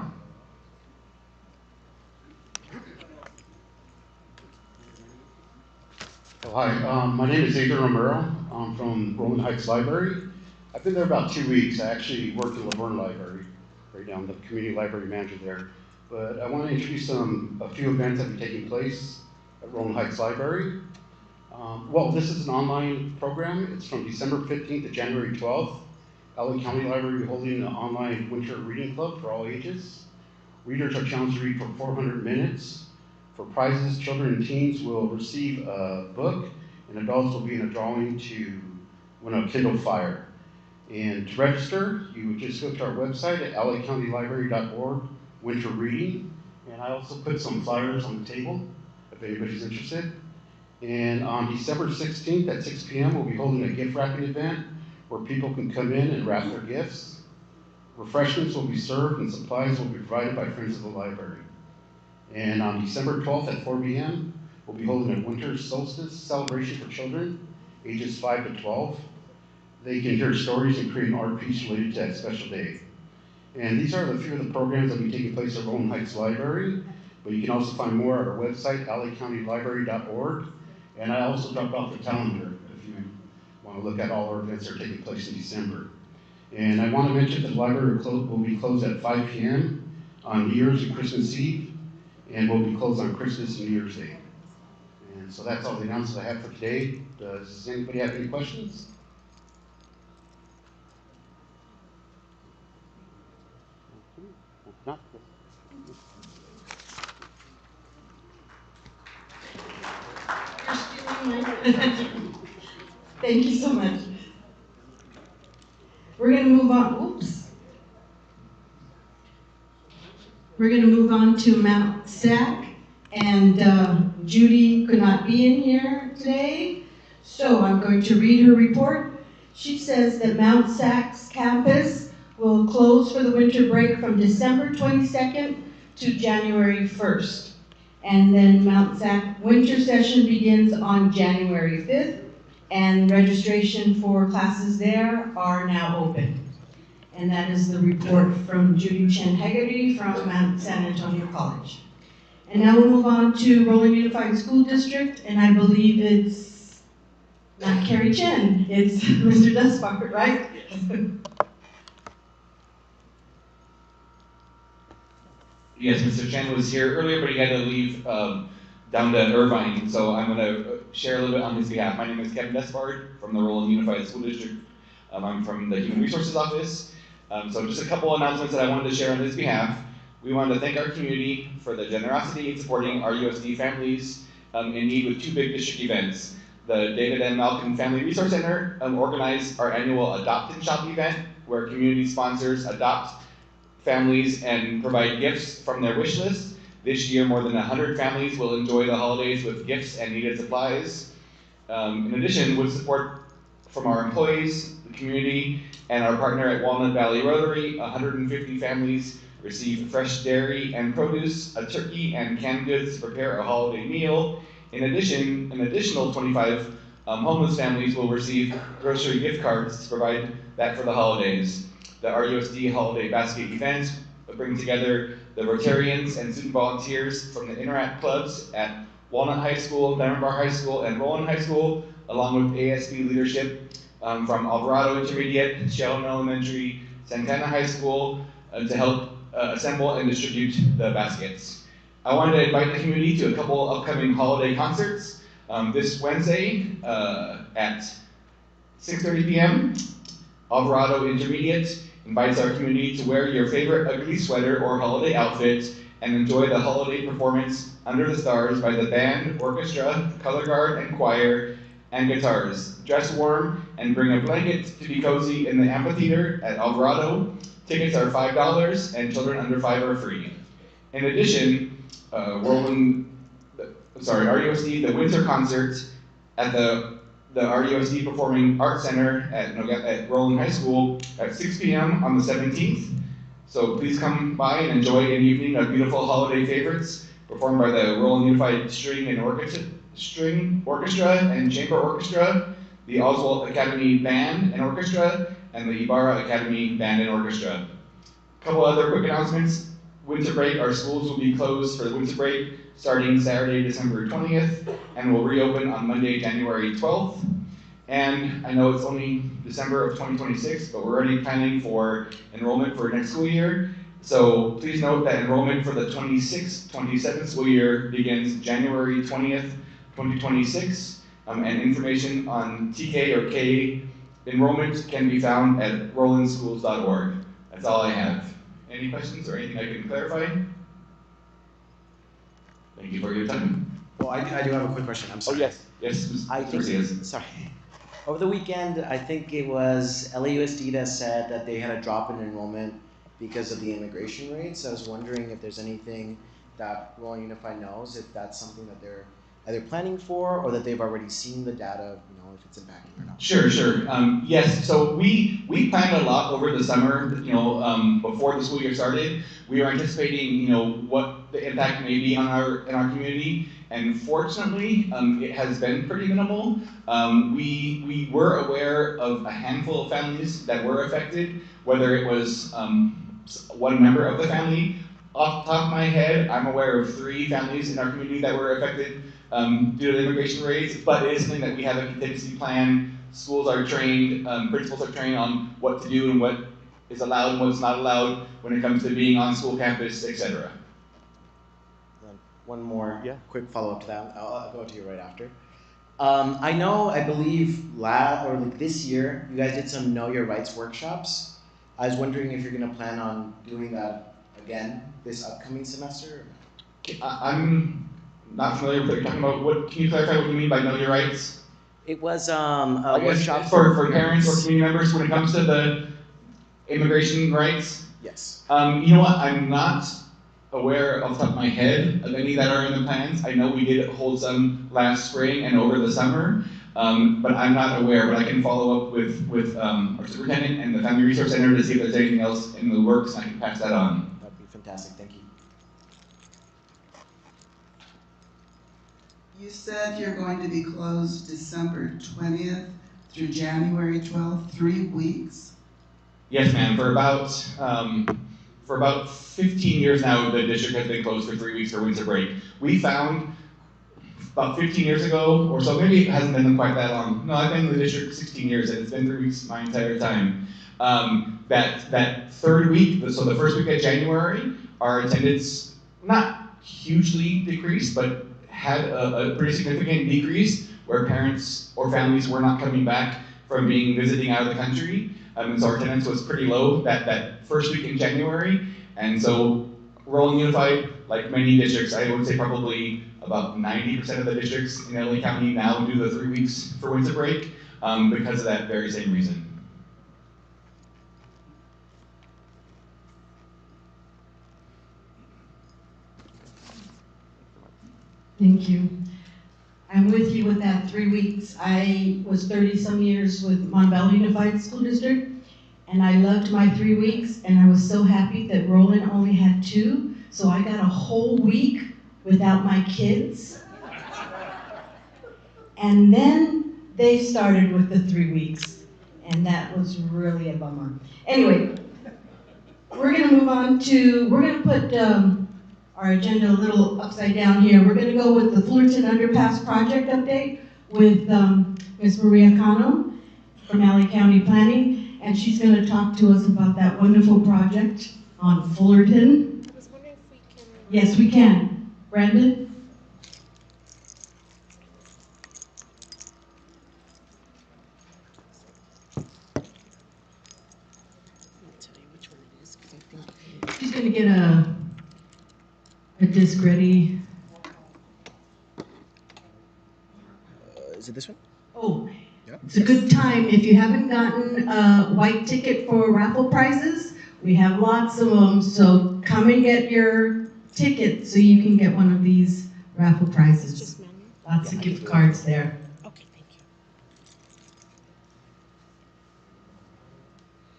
Hi, my name is Adrian Romero. I'm from Rowland Heights Library. I've been there about 2 weeks. I actually work in Laverne Library right now. I'm the community library manager there. But I want to introduce a few events that are taking place at Rowland Heights Library. Well, this is an online program. It's from December 15th to January 12th. LA County Library will be holding an online winter reading club for all ages. Readers are challenged to read for 400 minutes. For prizes, children and teens will receive a book, and adults will be in a drawing to win a Kindle Fire. And to register, you would just go to our website at lacountylibrary.org, winter reading. And I also put some flyers on the table if anybody's interested. And on December 16th at 6 p.m., we'll be holding a gift wrapping event where people can come in and wrap their gifts. Refreshments will be served and supplies will be provided by Friends of the Library. And on December 12th at 4 p.m., we'll be holding a winter solstice celebration for children ages 5 to 12. They can hear stories and create an art piece related to that special day. And these are a few of the programs that will be taking place at Rowland Heights Library, but you can also find more at our website, lacountylibrary.org. And I also dropped off the calendar if you want to look at all our events that are taking place in December. And I want to mention that the library will be closed at 5 p.m. on New Year's and Christmas Eve, and will be closed on Christmas and New Year's Day. And so that's all the announcements I have for today. Does anybody have any questions? Not. Thank you so much. We're going to move on. Oops. We're going to move on to Mount SAC, and Judy could not be in here today, so I'm going to read her report. She says that Mount SAC's campus will close for the winter break from December 22nd to January 1st. And then Mount SAC winter session begins on January 5th, and registration for classes there are now open. And that is the report from Judy Chen Hegarty from Mount San Antonio College. And now we'll move on to Rowland Unified School District, and I believe it's not Carrie Chen, it's Mr. Despard, right? Yes, Mr. Chen was here earlier, but he had to leave down to Irvine, so I'm going to share a little bit on his behalf. My name is Kevin Despard from the Rowland Unified School District. I'm from the Human Resources Office. So just a couple announcements that I wanted to share on his behalf. We wanted to thank our community for the generosity in supporting our USD families in need with two big district events. The David and Malcolm Family Resource Center organized our annual Adopt and Shop event, where community sponsors adopt families and provide gifts from their wish list. This year, more than 100 families will enjoy the holidays with gifts and needed supplies. In addition, with support from our employees, the community, and our partner at Walnut Valley Rotary, 150 families receive fresh dairy and produce, a turkey, and canned goods to prepare a holiday meal. In addition, an additional 25 homeless families will receive grocery gift cards to provide that for the holidays. The RUSD Holiday Basket event will bring together the Rotarians and student volunteers from the Interact clubs at Walnut High School, Diamond Bar High School, and Rowland High School, along with ASB leadership from Alvarado Intermediate, Sheldon Elementary, Santana High School, to help assemble and distribute the baskets. I wanted to invite the community to a couple upcoming holiday concerts. This Wednesday at 6:30 p.m., Alvarado Intermediate invites our community to wear your favorite ugly sweater or holiday outfit and enjoy the holiday performance Under the Stars by the band, orchestra, color guard, and choir, and guitars. Dress warm and bring a blanket to be cozy in the amphitheater at Alvarado. Tickets are $5 and children under 5 are free. In addition, RUSD, the winter concert at the RUSD Performing Arts Center at Rowland High School at 6 p.m. on the 17th. So please come by and enjoy an evening of beautiful holiday favorites performed by the Rowland Unified String Orchestra and Chamber Orchestra, the Oswald Academy Band and Orchestra, and the Ibarra Academy Band and Orchestra. A couple other quick announcements. Winter break, our schools will be closed for the winter break starting Saturday, December 20th, and will reopen on Monday, January 12th. And I know it's only December of 2026, but we're already planning for enrollment for next school year. So please note that enrollment for the 26-27 school year begins January 20th, 2026, and information on TK or K enrollment can be found at rowlandschools.org. That's all I have. Any questions or anything I can clarify? Thank you for your time. Well, I do have a quick question. I'm sorry. Oh, yes. I think, sorry. Over the weekend, I think it was LAUSD that said that they had a drop in enrollment because of the immigration rates. I was wondering if there's anything that Rowland Unified knows, if that's something that they're either planning for or that they've already seen the data, if it's impacting or not? Sure, sure. Yes, so we planned a lot over the summer, before the school year started. We were anticipating, what the impact may be on in our community, and fortunately, it has been pretty minimal. We were aware of a handful of families that were affected, whether it was one member of the family. Off the top of my head, I'm aware of 3 families in our community that were affected due to the immigration raids, but it is something that we have a contingency plan. Schools are trained, principals are trained on what to do and what is allowed and what's not allowed when it comes to being on school campus, etc. One more quick follow-up to that. I'll go to you right after. I believe this year, you guys did some Know Your Rights workshops. I was wondering if you're going to plan on doing that again this upcoming semester? I'm not familiar with what you're talking about. Can you clarify what you mean by Know Your Rights? It was a workshop for parents or community members when it comes to the immigration rights? Yes. You know what? I'm not aware off the top of my head of any that are in the plans. I know we did hold some last spring and over the summer, but I'm not aware. But I can follow up with our superintendent and the Family Resource Center to see if there's anything else in the works, and I can pass that on. That'd be fantastic. Thank you. You said you're going to be closed December 20th through January 12th, 3 weeks? Yes, ma'am. For about 15 years now, the district has been closed for 3 weeks for winter break. We found about 15 years ago or so, maybe it hasn't been quite that long. No, I've been in the district 16 years and it's been 3 weeks my entire time. That third week, so the first week of January, our attendance not hugely decreased, but had a pretty significant decrease where parents or families were not coming back from visiting out of the country. And so our attendance was pretty low that first week in January. And so Rowland Unified, like many districts, I would say probably about 90% of the districts in LA County now do the 3 weeks for winter break because of that very same reason. Thank you. I'm with you with that 3 weeks. I was 30-some years with Montvalley Unified School District, and I loved my 3 weeks, and I was so happy that Rowland only had 2, so I got a whole week without my kids. And then they started with the 3 weeks, and that was really a bummer. Anyway, we're gonna move on to, we're gonna put our agenda a little upside down here. We're gonna go with the Fullerton Underpass project update with Ms. Maria Cano from LA County Planning, and she's gonna talk to us about that wonderful project on Fullerton. I was wondering if we can... Yes, we can. Brandon? She's gonna get a disc ready. Is it this one? Oh, it's a good time. If you haven't gotten a white ticket for raffle prizes, we have lots of them. So come and get your ticket so you can get one of these raffle prizes. Lots of gift cards there. Okay, thank you.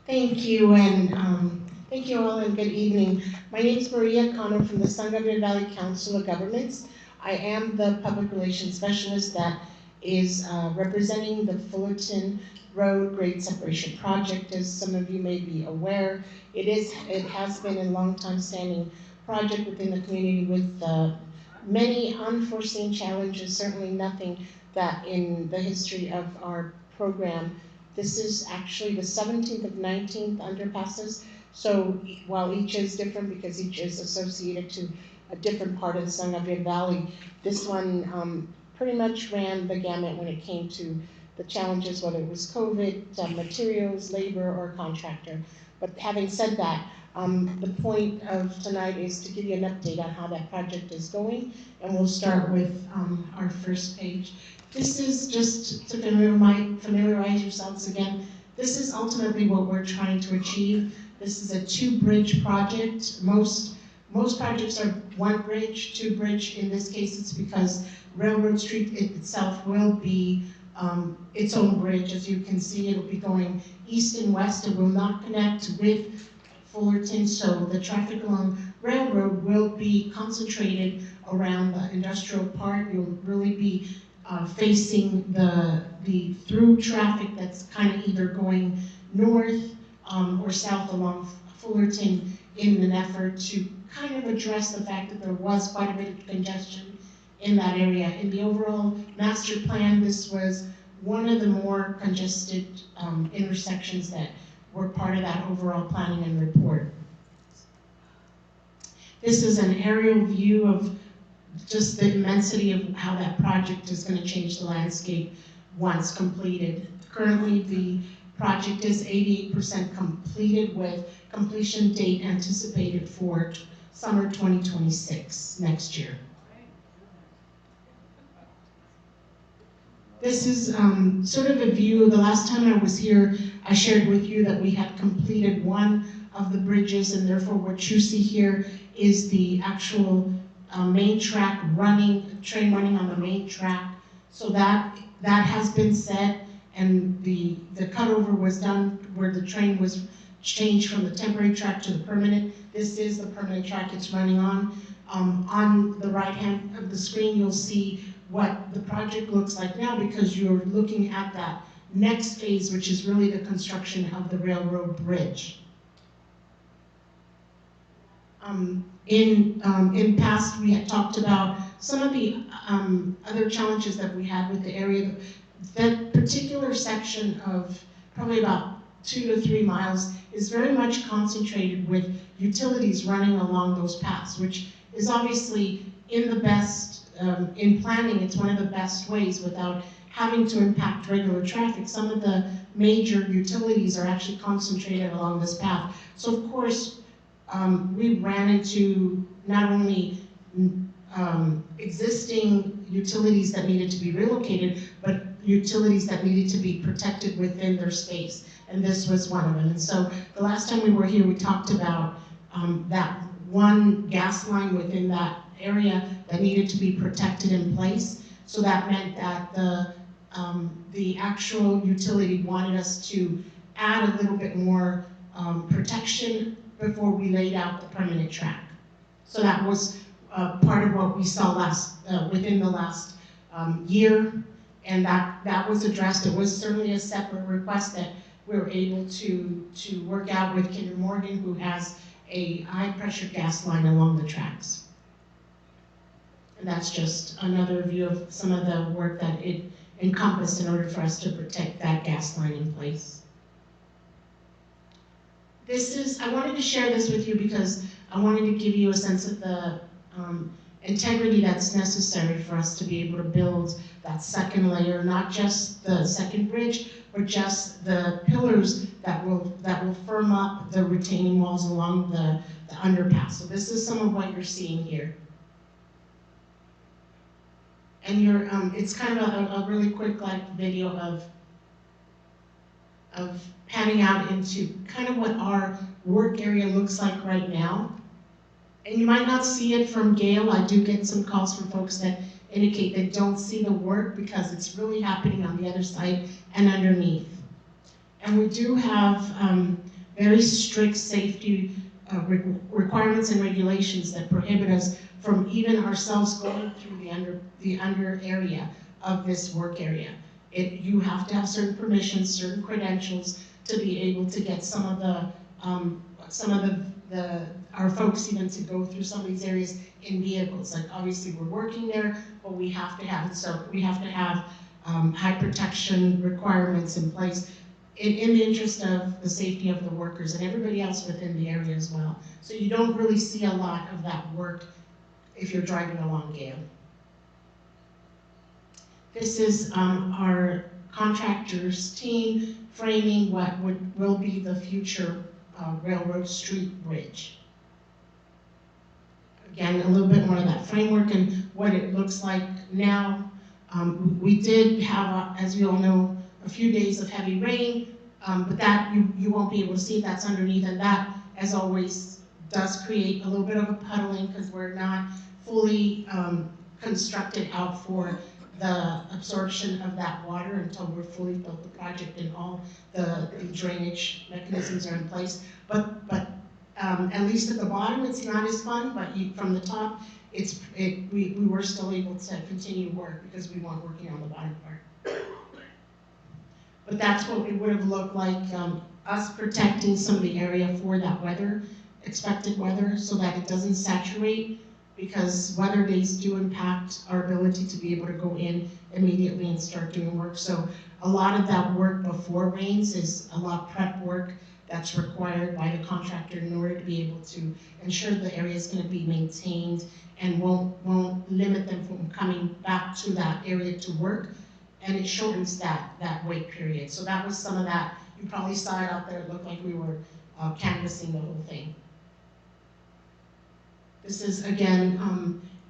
Thank you, and thank you all, and good evening. My name is Maria Connor from the San Gabriel Valley Council of Governments. I am the public relations specialist that is representing the Fullerton Road Grade Separation Project. As some of you may be aware, it has been a long time standing project within the community with many unforeseen challenges, certainly nothing that in the history of our program. This is actually the 17th of 19th underpasses. So while each is different because each is associated to a different part of the San Gabriel Valley, this one pretty much ran the gamut when it came to the challenges, whether it was COVID, materials, labor, or contractor. But having said that, the point of tonight is to give you an update on how that project is going, and we'll start with our first page. This is just to familiarize yourselves again. This is ultimately what we're trying to achieve. This is a 2-bridge project. Most most projects are one bridge, two bridge. In this case, it's because Railroad Street itself will be its own bridge. As you can see, it'll be going east and west. It will not connect with Fullerton, so the traffic along Railroad will be concentrated around the industrial park. You'll really be facing the through traffic that's kind of either going north or south along Fullerton in an effort to kind of address the fact that there was quite a bit of congestion in that area. In the overall master plan, this was one of the more congested intersections that were part of that overall planning and report. This is an aerial view of just the immensity of how that project is going to change the landscape once completed. Currently, the project is 88% completed with completion date anticipated for summer 2026, next year. This is sort of a view. The last time I was here, I shared with you that we had completed one of the bridges, and therefore what you see here is the actual main track running, train running on the main track. So that has been set, and the cutover was done where the train was changed from the temporary track to the permanent. This is the permanent track it's running on. On the right hand of the screen, you'll see what the project looks like now, because you're looking at that next phase, which is really the construction of the railroad bridge. In past, we had talked about some of the other challenges that we had with the area. That particular section of probably about 2 to 3 miles is very much concentrated with utilities running along those paths, which is obviously in the best, in planning, it's one of the best ways without having to impact regular traffic. Some of the major utilities are actually concentrated along this path. So of course, we ran into not only existing utilities that needed to be relocated, but utilities that needed to be protected within their space. And this was one of them. And so the last time we were here, we talked about that one gas line within that area that needed to be protected in place. So that meant that the actual utility wanted us to add a little bit more protection before we laid out the permanent track. So that was part of what we saw within the last year, and that was addressed. It was certainly a separate request that we were able to work out with Kinder Morgan, who has a high pressure gas line along the tracks. And that's just another view of some of the work that it encompassed in order for us to protect that gas line in place. I wanted to share this with you because I wanted to give you a sense of the integrity that's necessary for us to be able to build that second layer, not just the second bridge, but just the pillars that will firm up the retaining walls along the underpass. So this is some of what you're seeing here. And it's kind of a really quick video of panning out into kind of what our work area looks like right now. And you might not see it from Gale. I do get some calls from folks that indicate they don't see the work because it's really happening on the other side and underneath. And we do have very strict safety requirements and regulations that prohibit us from even ourselves going through the under area of this work area. You have to have certain permissions, certain credentials to be able to get some of our folks even to go through some of these areas in vehicles. Like obviously we're working there, but we have to have it. So we have to have high protection requirements in place in the interest of the safety of the workers and everybody else within the area as well. So you don't really see a lot of that work if you're driving along Gale. This is our contractors team framing what will be the future Railroad Street Bridge. Again, a little bit more of that framework and what it looks like now. We did have, as you all know, a few days of heavy rain, but that you won't be able to see. That's underneath, and that, as always, does create a little bit of a puddling because we're not fully constructed out for the absorption of that water until we're fully built the project and all the drainage mechanisms are in place. But at least at the bottom, it's not as fun, but from the top, we were still able to continue work because we weren't working on the bottom part. But that's what it would have looked like, us protecting some of the area for that weather, expected weather, so that it doesn't saturate, because weather days do impact our ability to be able to go in immediately and start doing work. So a lot of that work before rains is a lot of prep work that's required by the contractor in order to be able to ensure the area is going to be maintained and won't limit them from coming back to that area to work, and it shortens that wait period. So that was some of that. You probably saw it out there. It looked like we were canvassing the whole thing. This is, again,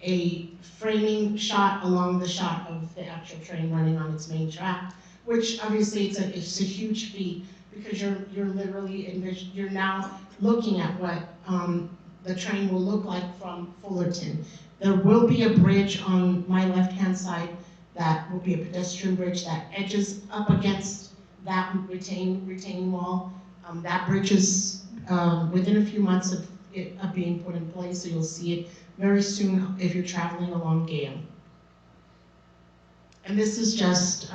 a framing shot along the shot of the actual train running on its main track, which obviously it's a huge feat, because you're literally you're now looking at what the train will look like from Fullerton. There will be a bridge on my left-hand side that will be a pedestrian bridge that edges up against that retaining wall. That bridge is within a few months of being put in place, so you'll see it very soon if you're traveling along Gale. And this is just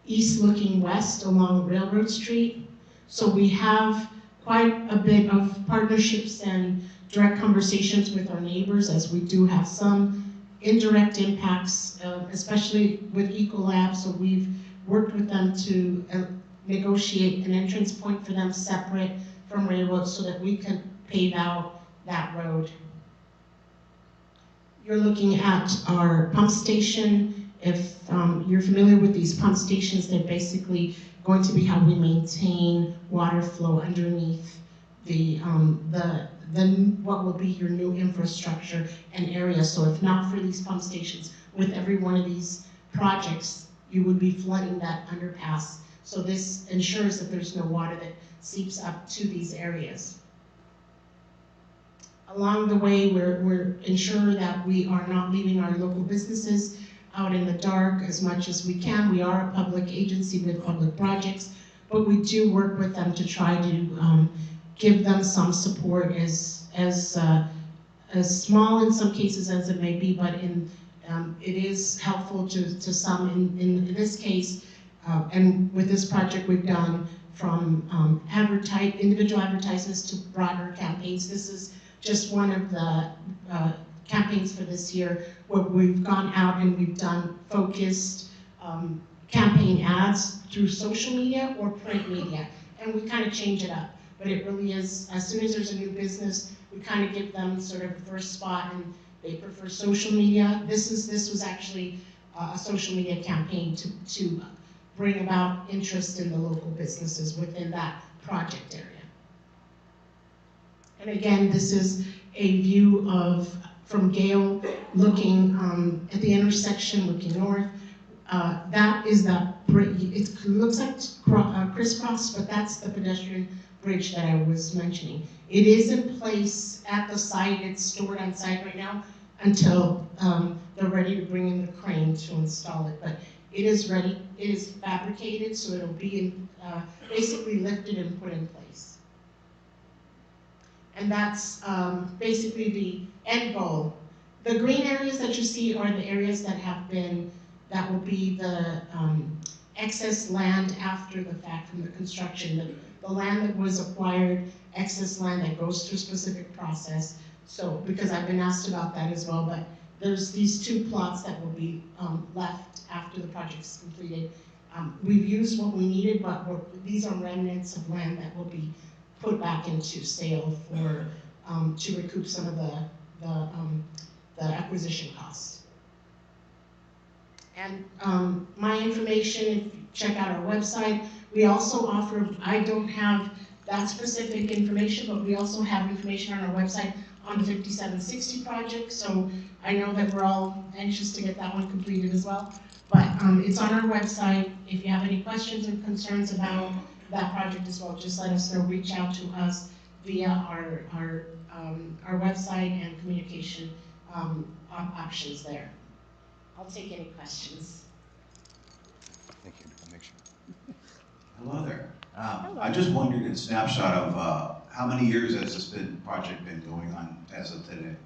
east looking west along Railroad Street. So we have quite a bit of partnerships and direct conversations with our neighbors, as we do have some indirect impacts, especially with Ecolab. So we've worked with them to negotiate an entrance point for them separate from Railroad so that we can pave out that road. You're looking at our pump station. If you're familiar with these pump stations, they're basically going to be how we maintain water flow underneath what will be your new infrastructure and area. So if not for these pump stations, with every one of these projects, you would be flooding that underpass. So this ensures that there's no water that seeps up to these areas. Along the way, we're ensuring that we are not leaving our local businesses out in the dark as much as we can. We are a public agency with public projects, but we do work with them to try to give them some support, as small in some cases as it may be, but it is helpful to some. In this case, and with this project we've done from individual advertisements to broader campaigns. This is just one of the campaigns for this year where we've gone out and we've done focused campaign ads through social media or print media. And we kind of change it up. But it really is, as soon as there's a new business, we kind of give them sort of first spot, and they prefer social media. This was actually a social media campaign to bring about interest in the local businesses within that project area. And again, this is a view from Gale looking at the intersection, looking north. That is that bridge. It looks like crisscross, but that's the pedestrian bridge that I was mentioning. It is in place at the site. It's stored on site right now until they're ready to bring in the crane to install it. But it is ready. It is fabricated, so it'll be basically lifted and put in place. And that's basically the end goal. The green areas that you see are the areas that will be the excess land after the fact from the construction. The land that was acquired, excess land that goes through a specific process. So, because I've been asked about that as well, but there's these two plots that will be left after the project's completed. We've used what we needed, but these are remnants of land that will be put back into sale for to recoup some of the acquisition costs. And my information, if you check out our website, we also offer, I don't have that specific information, but we also have information on our website on the 5760 project, so I know that we're all anxious to get that one completed as well. But it's on our website. If you have any questions or concerns about that project as well, just let us know, reach out to us via our website and communication options there. I'll take any questions. Thank you. I'll make sure. Hello there. I just wondered a snapshot of how many years has this project been going on as of today?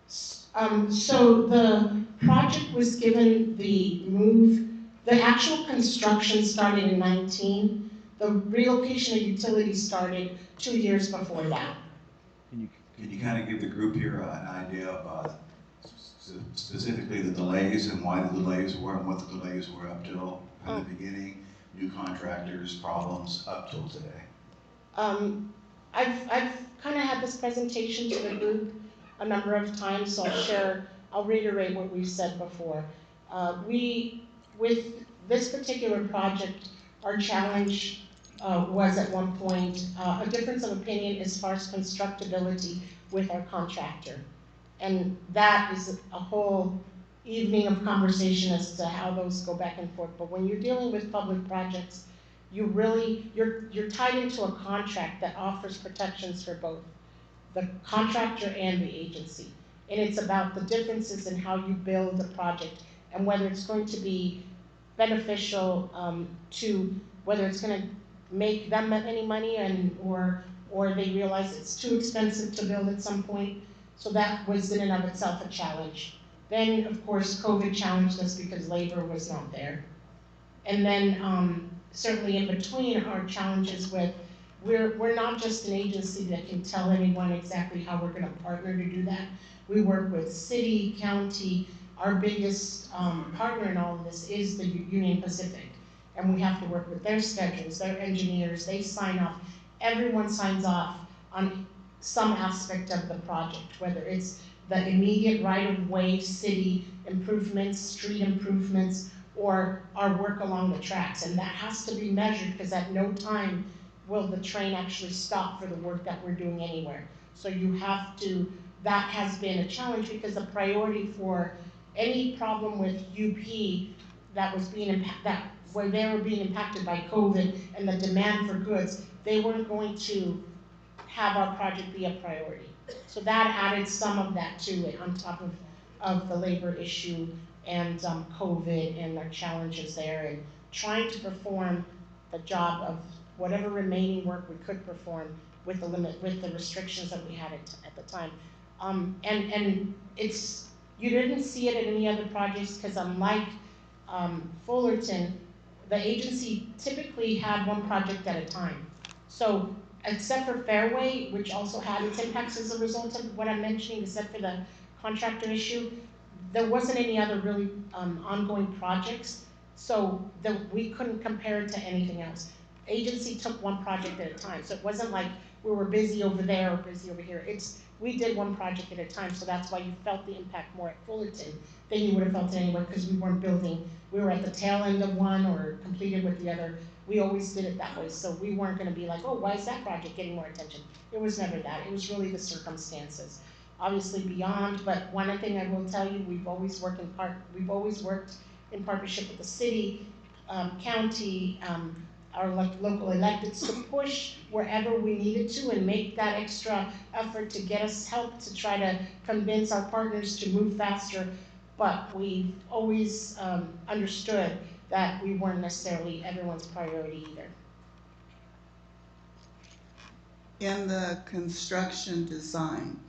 So the project was given the actual construction started in 19. The relocation of utilities started 2 years before that. Can you kind of give the group here an idea of specifically the delays and why the delays were and what the delays were up till in the beginning, new contractors, problems up till today? I've kind of had this presentation to the group a number of times, so I'll reiterate what we've said before. With this particular project, our challenge was at one point a difference of opinion as far as constructability with our contractor. And that is a whole evening of conversation as to how those go back and forth. But when you're dealing with public projects, you're tied into a contract that offers protections for both the contractor and the agency. And it's about the differences in how you build a project and whether it's going to be beneficial to whether it's going to make them any money or they realize it's too expensive to build at some point. So that was in and of itself a challenge. Then, of course, COVID challenged us because labor was not there. And then certainly in between our challenges with, we're not just an agency that can tell anyone exactly how we're going to partner to do that. We work with city, county. Our biggest partner in all of this is the Union Pacific. And we have to work with their schedules, their engineers, they sign off. Everyone signs off on some aspect of the project, whether it's the immediate right-of-way city improvements, street improvements, or our work along the tracks. And that has to be measured because at no time will the train actually stop for the work that we're doing anywhere. So you have to, that has been a challenge because the priority for any problem with UP that was being where they were being impacted by COVID and the demand for goods, they weren't going to have our project be a priority. So that added some of that to it on top of the labor issue and COVID and our challenges there and trying to perform the job of whatever remaining work we could perform with the restrictions that we had at the time. And it's, you didn't see it in any other projects because unlike Fullerton, the agency typically had one project at a time. So except for Fairway, which also had its impacts as a result of what I'm mentioning, except for the contractor issue, there wasn't any other really ongoing projects, so we couldn't compare it to anything else. Agency took one project at a time, so it wasn't like we were busy over there or busy over here. We did one project at a time, so that's why you felt the impact more at Fullerton than you would have felt anywhere because we weren't building. We were at the tail end of one or completed with the other. We always did it that way, so we weren't going to be like, oh, why is that project getting more attention? It was never that. It was really the circumstances. Obviously beyond, but one thing I will tell you, we've always worked in partnership with the city, county, our local electeds to push wherever we needed to and make that extra effort to get us help to try to convince our partners to move faster. But we've always understood that we weren't necessarily everyone's priority either. In the construction design,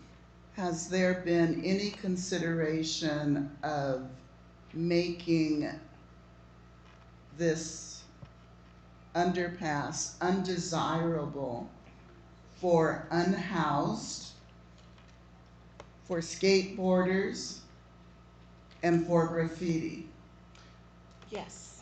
has there been any consideration of making this underpass undesirable for unhoused, for skateboarders, and for graffiti? Yes.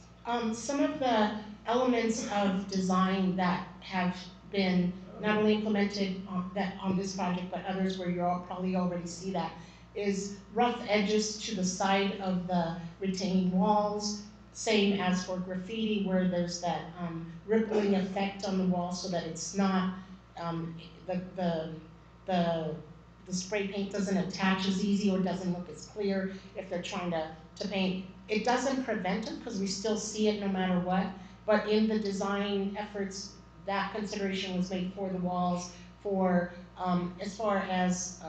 Some of the elements of design that have been not only implemented on this project, but others where you probably already see that, is rough edges to the side of the retaining walls, same as for graffiti where there's that rippling effect on the wall so that it's not, the spray paint doesn't attach as easy or doesn't look as clear if they're trying to paint. It doesn't prevent it because we still see it no matter what, but in the design efforts, that consideration was made for the walls, for, as far as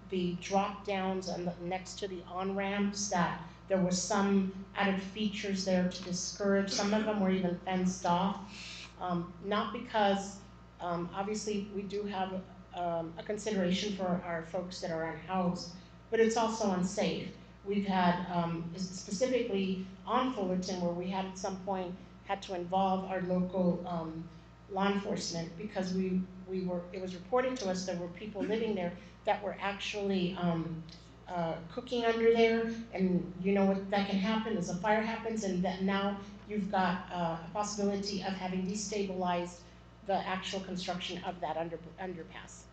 the drop downs and next to the on-ramps, that there was some added features there to discourage. Some of them were even fenced off. Not because, obviously we do have a consideration for our folks that are unhoused, but it's also unsafe. We've had, specifically on Fullerton, where we had at some point had to involve our local law enforcement because it was reported to us there were people living there that were actually cooking under there, and you know what that can happen is a fire happens, and that now you've got a possibility of having destabilized the actual construction of that underpass.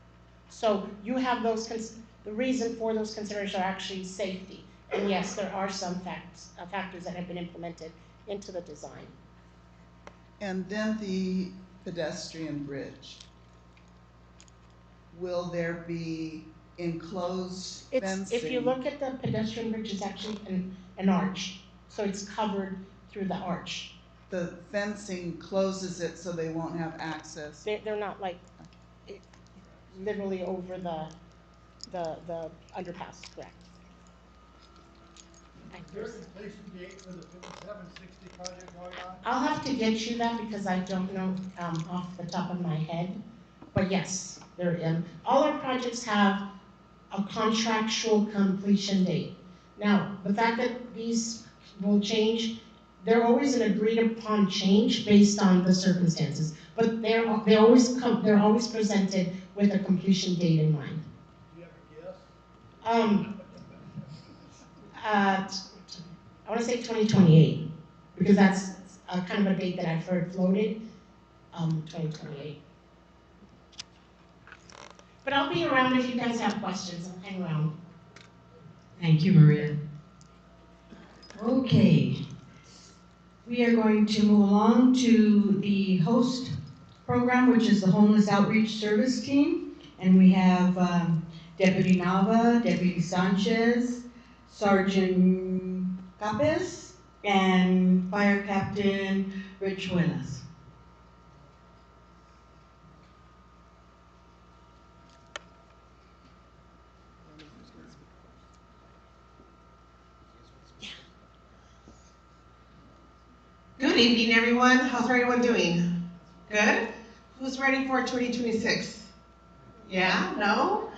So you have those, the reason for those considerations are actually safety. And yes, there are some factors that have been implemented into the design. And then the pedestrian bridge. Will there be enclosed fencing? If you look at the pedestrian bridge, it's actually an arch. So it's covered through the arch. The fencing closes it so they won't have access? They're not like literally over the underpass, correct. Is there a completion date for the 5760 project going on? I'll have to get you that because I don't know off the top of my head. But yes, all our projects have a contractual completion date. Now, the fact that these will change, they're always an agreed upon change based on the circumstances. But they're always presented with a completion date in mind. Do you have a guess? I want to say 2028 because that's kind of a date that I've heard floated. 2028. But I'll be around if you guys have questions. I'll hang around. Thank you, Maria. Okay. We are going to move along to the host program, which is the Homeless Outreach Service Team. And we have Deputy Nava, Deputy Sanchez, Sergeant Capes, and Fire Captain Richuelas. Good evening, everyone. How's everyone doing? Good? Who's ready for 2026? Yeah? No?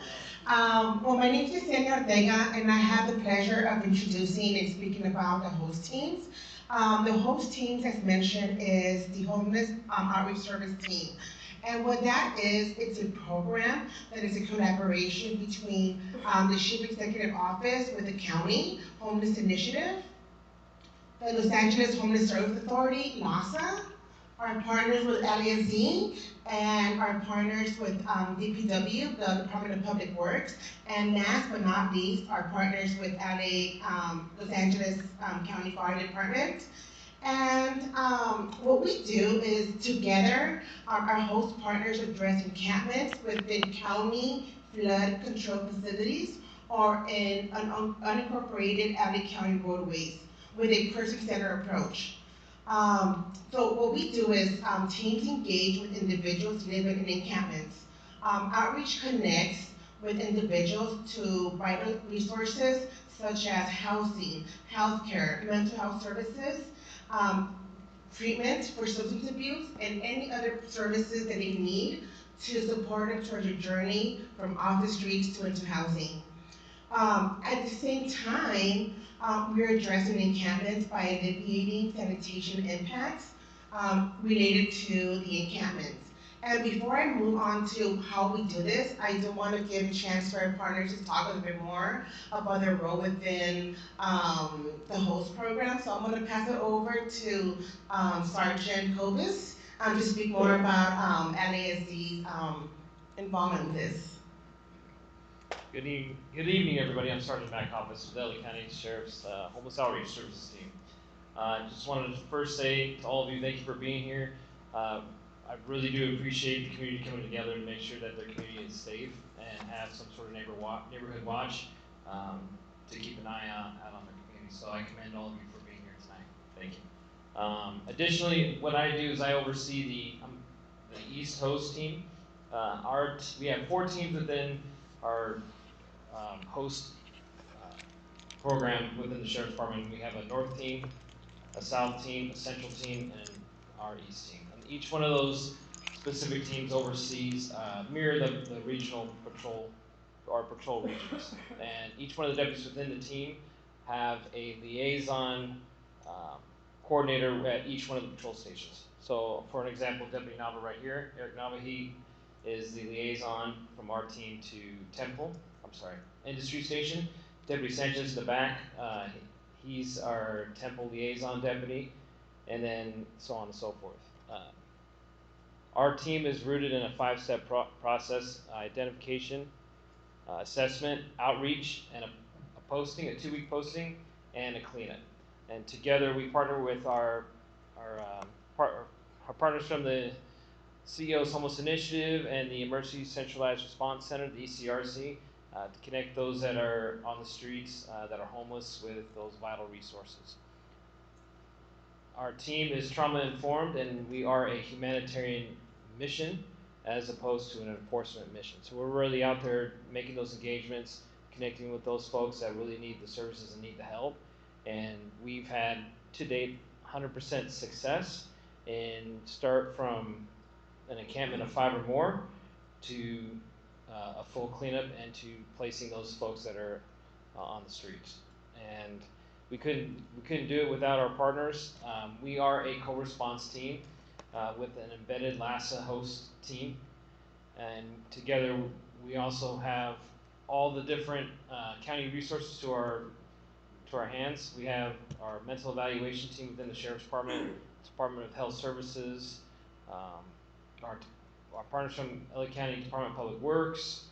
Well, my name is Yesenia Ortega, and I have the pleasure of introducing and speaking about the host teams. The host teams, as mentioned, is the Homeless Outreach Service Team. And what that is, it's a program that is a collaboration between the Chief Executive Office with the County Homeless Initiative, the Los Angeles Homeless Service Authority, LAHSA, our partners with LASD, and our partners with DPW, the Department of Public Works, and last but not least, our partners with Los Angeles County Fire Department. And what we do is together, our host partners address encampments within county flood control facilities or in unincorporated LA County roadways with a person-centered approach. So what we do is teams engage with individuals living in encampments. Outreach connects with individuals to vital resources such as housing, healthcare, mental health services, treatment for substance abuse, and any other services that they need to support them towards their journey from off the streets to into housing. At the same time, we're addressing encampments by alleviating sanitation impacts related to the encampments. And before I move on to how we do this, I do want to give a chance for our partners to talk a little bit more about their role within the host program. So I'm going to pass it over to Sergeant Cobus to speak more about LASD's involvement with this. Good evening, everybody. I'm Sergeant Matt Coppice with LA County Sheriff's Homeless Outreach Services Team. Just wanted to first say to all of you, thank you for being here. I really do appreciate the community coming together to make sure that their community is safe and have some sort of neighborhood watch to keep an eye out on their community. So I commend all of you for being here tonight. Thank you. Additionally, what I do is I oversee the East Host Team. We have 4 teams within our host program within the Sheriff's Department. We have a North team, a South team, a Central team, and our East team. And each one of those specific teams oversees, mirror the regional patrol, or patrol regions. And each one of the deputies within the team have a liaison coordinator at each one of the patrol stations. So for an example, Deputy Nava right here, Eric Nava, he is the liaison from our team to Industry Station. Deputy Sanchez in the back, he's our Temple liaison deputy, and then so on and so forth. Our team is rooted in a 5-step process: identification, assessment, outreach, and a posting, a 2-week posting, and a cleanup. And together we partner with our partners from the CEO's Homeless Initiative and the Emergency Centralized Response Center, the ECRC, to connect those that are on the streets, that are homeless, with those vital resources. Our team is trauma informed, and we are a humanitarian mission as opposed to an enforcement mission. So we're really out there making those engagements, connecting with those folks that really need the services and need the help. And we've had, to date, 100% success in start from an encampment of 5 or more to a full cleanup and to placing those folks that are on the streets. And we couldn't do it without our partners. We are a co-response team with an embedded LASA host team, and together we also have all the different county resources to our hands. We have our mental evaluation team within the Sheriff's Department, Department of Health Services, our partners from LA County Department of Public Works,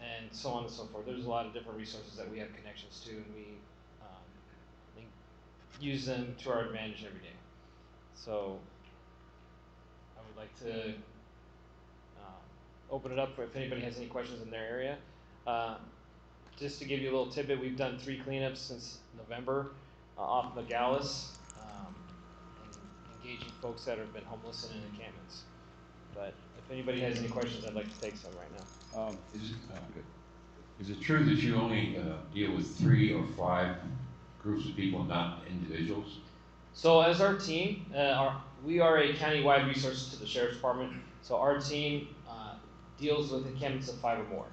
and so on and so forth. There's a lot of different resources that we have connections to, and we use them to our advantage every day. So I would like to open it up for if anybody has any questions in their area. Just to give you a little tidbit, we've done 3 cleanups since November off Nogales, engaging folks that have been homeless and in encampments. But if anybody has any questions, I'd like to take some right now. Is it true that you only deal with 3 or 5 groups of people, not individuals? So as our team, we are a county-wide resource to the Sheriff's Department. So our team deals with encampments of 5 or more.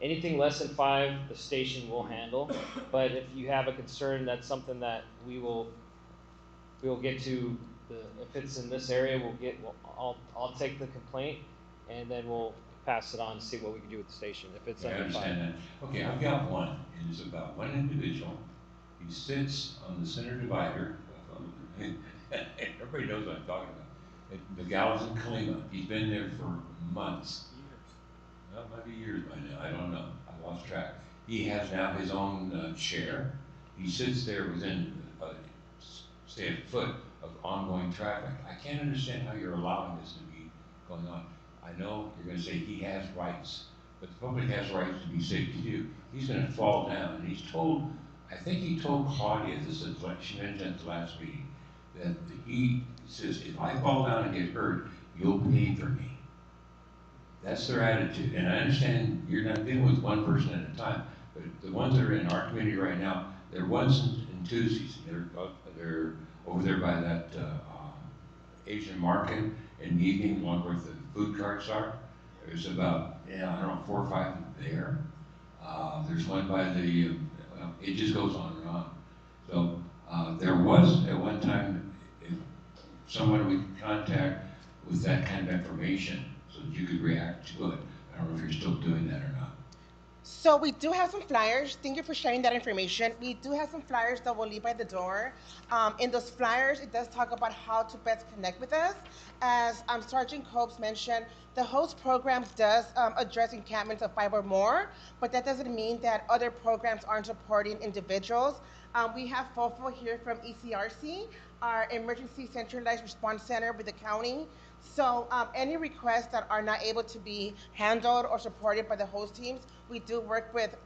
Anything less than 5, the station will handle. But if you have a concern, that's something that we will get to. If it's in this area, I'll take the complaint, and then we'll pass it on to see what we can do with the station. If it's under 5. I understand that. Okay, I've got one. It is about one individual. He sits on the center divider. Everybody knows what I'm talking about. At Nogales and Colima. He's been there for months. Well, it might be years by now. I don't know. I lost track. He has now his own chair. He sits there within, say, a foot of ongoing traffic. I can't understand how you're allowing this to be going on. I know you're going to say he has rights, but the public has rights to be safe too. He's going to fall down, and he's told, I think he told Claudia, she mentioned at the last meeting, that he says, if I fall down and get hurt, you'll pay for me. That's their attitude, and I understand you're not dealing with one person at a time, but the ones that are in our community right now, they're ones and twosies. They're over there by that Asian market in the evening, along where the food carts are. There's about, I don't know, 4 or 5 there. There's one by the, it just goes on and on. So there was at one time, if someone we could contact with that kind of information so that you could react to it. I don't know if you're still doing that or not. So we do have some flyers. Thank you for sharing that information. We do have some flyers that will leave by the door. In those flyers, it does talk about how to best connect with us. As Sergeant Copes mentioned, the host program does address encampments of 5 or more, but that doesn't mean that other programs aren't supporting individuals. We have FOFO here from ECRC, our Emergency Centralized Response Center with the county. So any requests that are not able to be handled or supported by the host teams, we do work with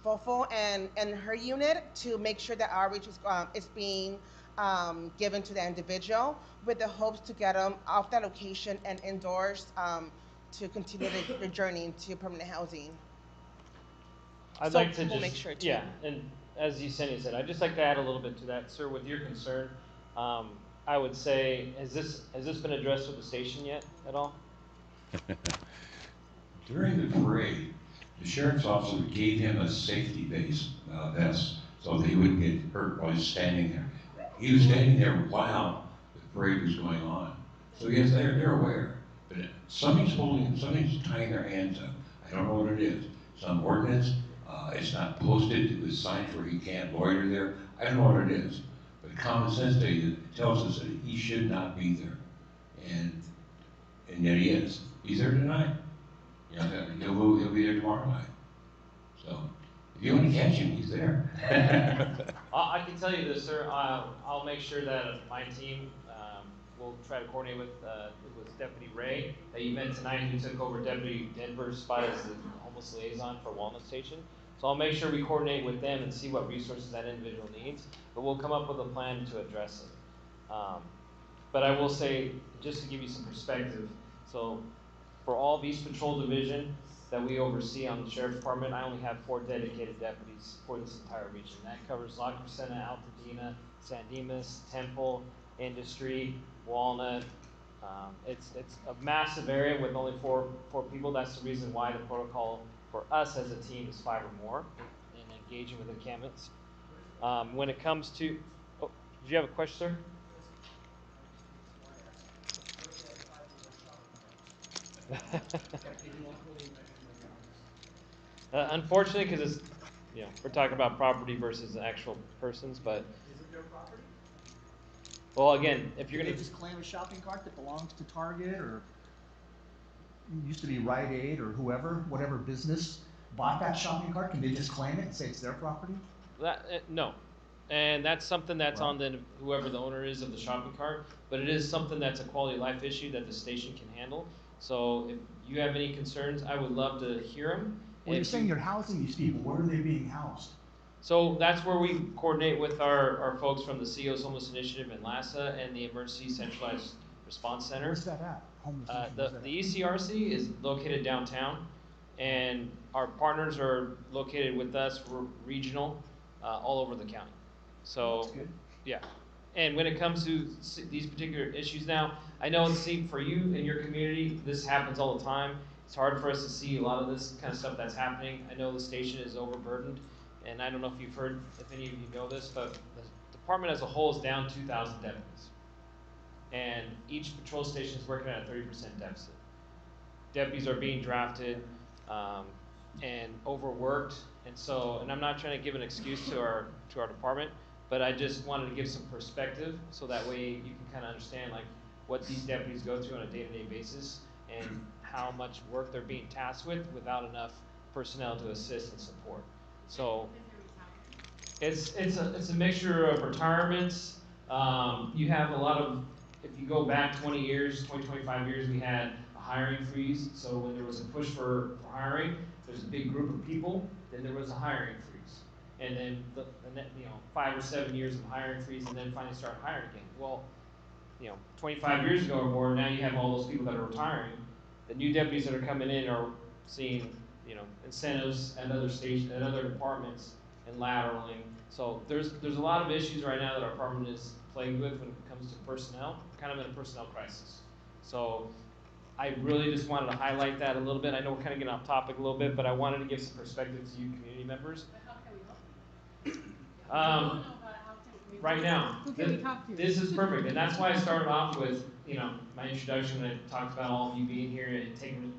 FOFO and her unit to make sure that outreach is being given to the individual with the hopes to get them off that location and indoors to continue their journey into permanent housing. I'd So like to we'll just, make sure to. yeah, and as Yesenia said, I'd just like to add a little bit to that, sir, with your concern. I would say, has this been addressed with the station yet at all? During the parade, the sheriff's officer gave him a safety vest so that he wouldn't get hurt while he's standing there. He was standing there while the parade was going on. So yes, they're aware. But somebody's tying their hands up. I don't know what it is. Some ordinance, it's not posted with signs where he can't loiter there. I don't know what it is. But common sense tells us that he should not be there. And yet he is. He's there tonight. You know, he'll be there tomorrow night. So, if you want to catch him, he's there. I can tell you this, sir. I'll make sure that my team will try to coordinate with it was Deputy Ray that you met tonight, who took over Deputy Denver's spot as the homeless liaison for Walnut Station. So I'll make sure we coordinate with them and see what resources that individual needs. But we'll come up with a plan to address it. But I will say, just to give you some perspective, so for all of East Patrol Division that we oversee on the Sheriff's Department, I only have 4 dedicated deputies for this entire region. That covers La Crescenta, Altadena, San Dimas, Temple, Industry, Walnut. It's a massive area with only four people. That's the reason why the protocol for us as a team is 5 or more in engaging with encampments. When it comes to, oh, did you have a question, sir? Unfortunately, because it's, we're talking about property versus actual persons, but. Is it their property? Well, again, if you're Can gonna. they just claim a shopping cart that belongs to Target or used to be Rite Aid or whatever business bought that shopping cart? Can they just claim it and say it's their property? No. And that's something that's on whoever the owner is of the shopping cart, but it is something that's a quality of life issue that the station can handle. So if you have any concerns, I would love to hear them. Well, you're saying you're housing these people. Where are they being housed? So that's where we coordinate with our folks from the CEO's Homeless Initiative in LASA and the Emergency Centralized Response Center. Where's that at? The ECRC is located downtown, and our partners are located with us. We're regional, all over the county. So, that's good. Yeah. And when it comes to these particular issues now, I know for you and your community, this happens all the time. It's hard for us to see a lot of this kind of stuff that's happening. I know the station is overburdened, and I don't know if you've heard, if any of you know this, but the department as a whole is down 2,000 deputies. And each patrol station is working at a 30% deficit. Deputies are being drafted and overworked, and I'm not trying to give an excuse to our department, but I just wanted to give some perspective so that way you can kind of understand like what these deputies go through on a day-to-day basis and how much work they're being tasked with without enough personnel to assist and support. So it's a mixture of retirements. You have a lot of, if you go back 20 years, 25 years, we had a hiring freeze. So when there was a push for hiring, there's a big group of people, then there was a hiring freeze. And then, 5 or 7 years of hiring freeze, and then finally start hiring again. Well, 25 years ago or more, now you have all those people that are retiring. The new deputies that are coming in are seeing, incentives at other stations, at other departments, and lateraling. So there's a lot of issues right now that our department is plagued with when it comes to personnel. We're kind of in a personnel crisis. So I really just wanted to highlight that a little bit. I know we're kind of getting off topic a little bit, but I wanted to give some perspective to you community members. Right now, this is perfect, and that's why I started off with, my introduction when I talked about all of you being here and taking,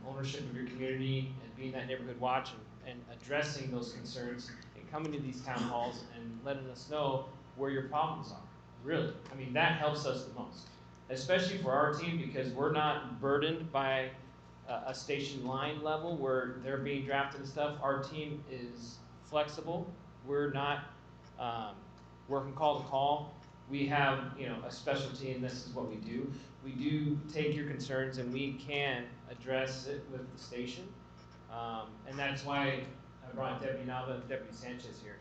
ownership of your community and being that neighborhood watch and addressing those concerns and coming to these town halls and letting us know where your problems are. Really, I mean, that helps us the most, especially for our team because we're not burdened by a station line level where they're being drafted and stuff. Our team is flexible. We're not working call to call. We have, a specialty, and this is what we do. We do take your concerns, and we can address it with the station. And that's why I brought Deputy Nava and Deputy Sanchez here.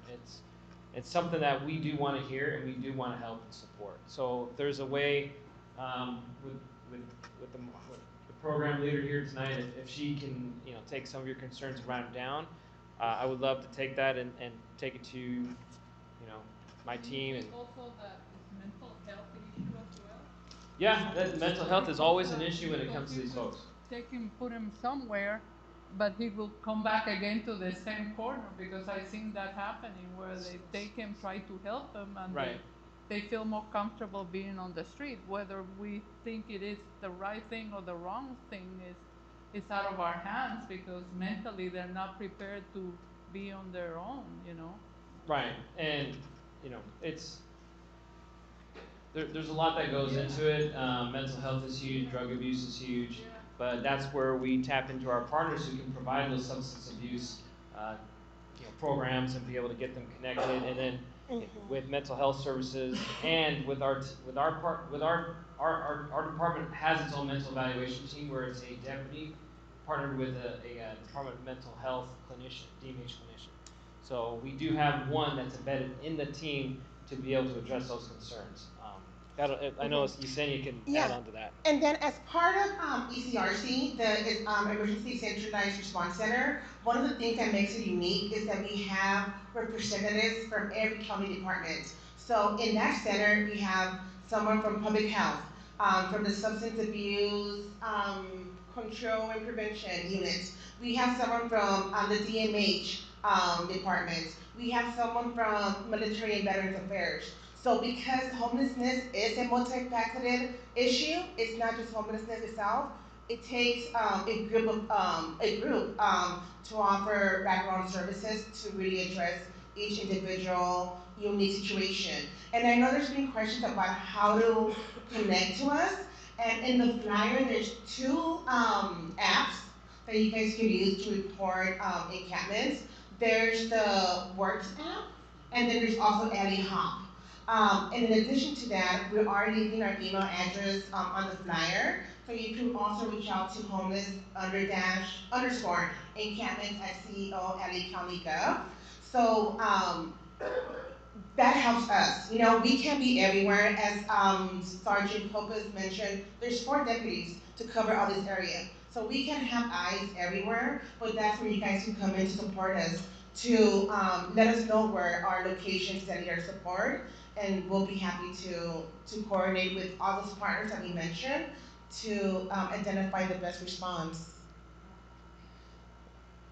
It's something that we do want to hear, and we do want to help and support. So if there's a way with the program leader here tonight, if she can, take some of your concerns and write them down, I would love to take that and take it to, my team. And Also, that is mental health issue as well. yeah, that mental health is always an issue when it comes to these folks. Take him, put him somewhere, but he will come back again to the same corner, because I've seen that happening where they take him, try to help him, and Right. they feel more comfortable being on the street. Whether we think it is the right thing or the wrong thing is out of our hands, because mentally they're not prepared to be on their own. Right, and it's there's a lot that goes into it. Mental health is huge, drug abuse is huge, but that's where we tap into our partners who can provide those substance abuse, programs and be able to get them connected. And then with mental health services and with our department has its own mental evaluation team where it's a deputy partnered with a Department of Mental Health clinician, DMH clinician. So we do have one that's embedded in the team to be able to address those concerns. I know Yesenia can add on to that. And then as part of ECRC, the Emergency Centralized Response Center, one of the things that makes it unique is that we have representatives from every county department. So in that center, we have someone from public health, from the substance abuse control and prevention unit. We have someone from the DMH department. We have someone from Military and Veterans Affairs. So because homelessness is a multifaceted issue, it's not just homelessness itself. It takes a group to offer background services to really address each individual unique situation. And I know there's been questions about how to connect to us. And in the flyer, there's two apps that you guys can use to report encampments. There's the Works app, and then there's also Alley Hop. And in addition to that, we are leaving our email address on the flyer. So you can also reach out to homeless _encampments at CEO@LA So that helps us. We can be everywhere. As Sergeant Pocas mentioned, there's 4 deputies to cover all this area. So we can have eyes everywhere, but that's where you guys can come in to support us, to let us know where our locations that need our support, and we'll be happy to coordinate with all those partners that we mentioned to identify the best response.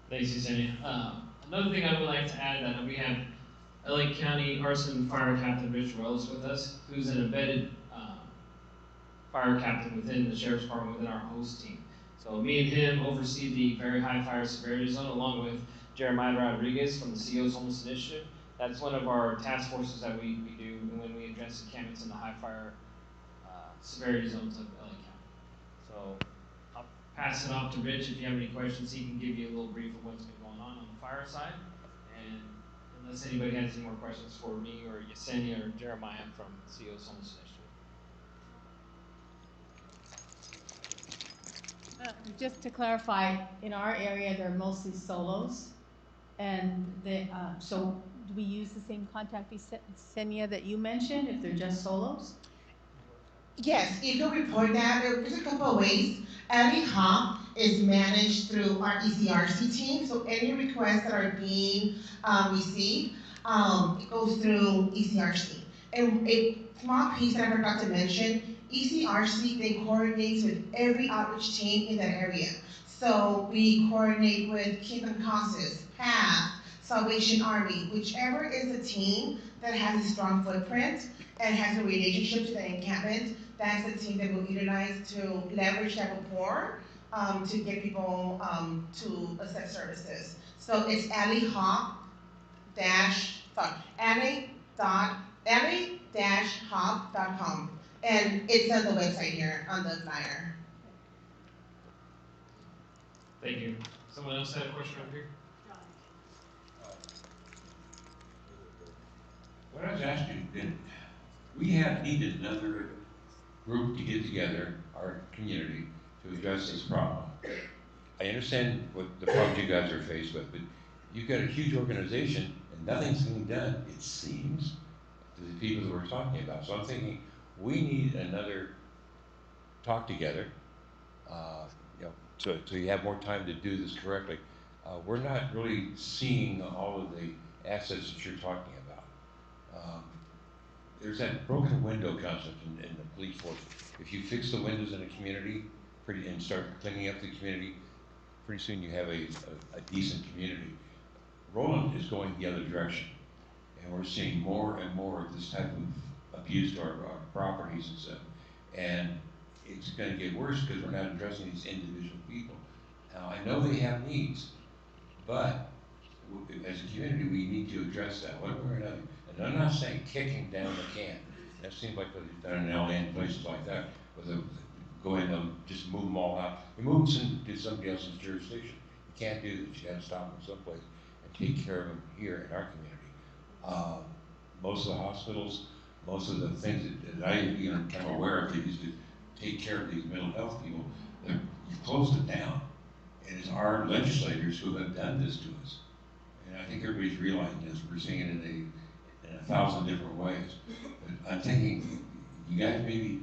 Thanks, Yesenia. Another thing I would like to add that we have LA County Arson Fire Captain Rich Rose with us, who's an embedded fire captain within the Sheriff's Department within our host team. So me and him oversee the very high fire severity zone along with Jeremiah Rodriguez from the CEO's Homeless Initiative. That's one of our task forces that we do when we address encampments in the high fire severity zones of LA County. So I'll pass it off to Rich. If you have any questions, he can give you a little brief of what's been going on the fire side. And unless anybody has any more questions for me or Yesenia or Jeremiah from CEO's Homeless Initiative. Just to clarify, in our area, they're mostly solos, and so do we use the same contact Yesenia that you mentioned if they're just solos? Yes, if you report that, there's a couple of ways. Alley Hop is managed through our ECRC team, so any requests that are being received, it goes through ECRC. And a small piece that I forgot to mention, ECRC then coordinates with every outreach team in that area. So we coordinate with Kingdom Causes, PATH, Salvation Army, whichever is the team that has a strong footprint and has a relationship to the encampment, that's the team that we'll utilize to leverage that rapport to get people to access services. So it's alley-hop.com, and it's on the website here on the flyer. Thank you. Someone else had a question over here? What I was asking, we have needed another group to get together, our community, to address this problem. I understand what the problems you guys are faced with, but you've got a huge organization and nothing's being done, it seems, to the people that we're talking about. So I'm thinking we need another talk together You know, so you have more time to do this correctly. We're not really seeing all of the assets that you're talking about. There's that broken window concept in the police force. If you fix the windows in a community and start cleaning up the community, pretty soon you have a decent community. Rowland is going the other direction, and we're seeing more and more of this type of abuse to our properties and stuff. And it's going to get worse because we're not addressing these individual people. Now, I know they have needs, but as a community, we need to address that one way or another. And I'm not saying kicking down the can. That seems like what they've done in LA and places like that, where they go in and just move them all out. You move them to somebody else's jurisdiction. You can't do that. You got to stop them someplace and take care of them here in our community. Most of the hospitals, most of the things that I am aware of, they used to take care of these mental health people. You've closed it down. And it's our legislators who have done this to us. And I think everybody's realizing this. We're seeing it in 1,000 different ways. But I'm thinking, you guys maybe,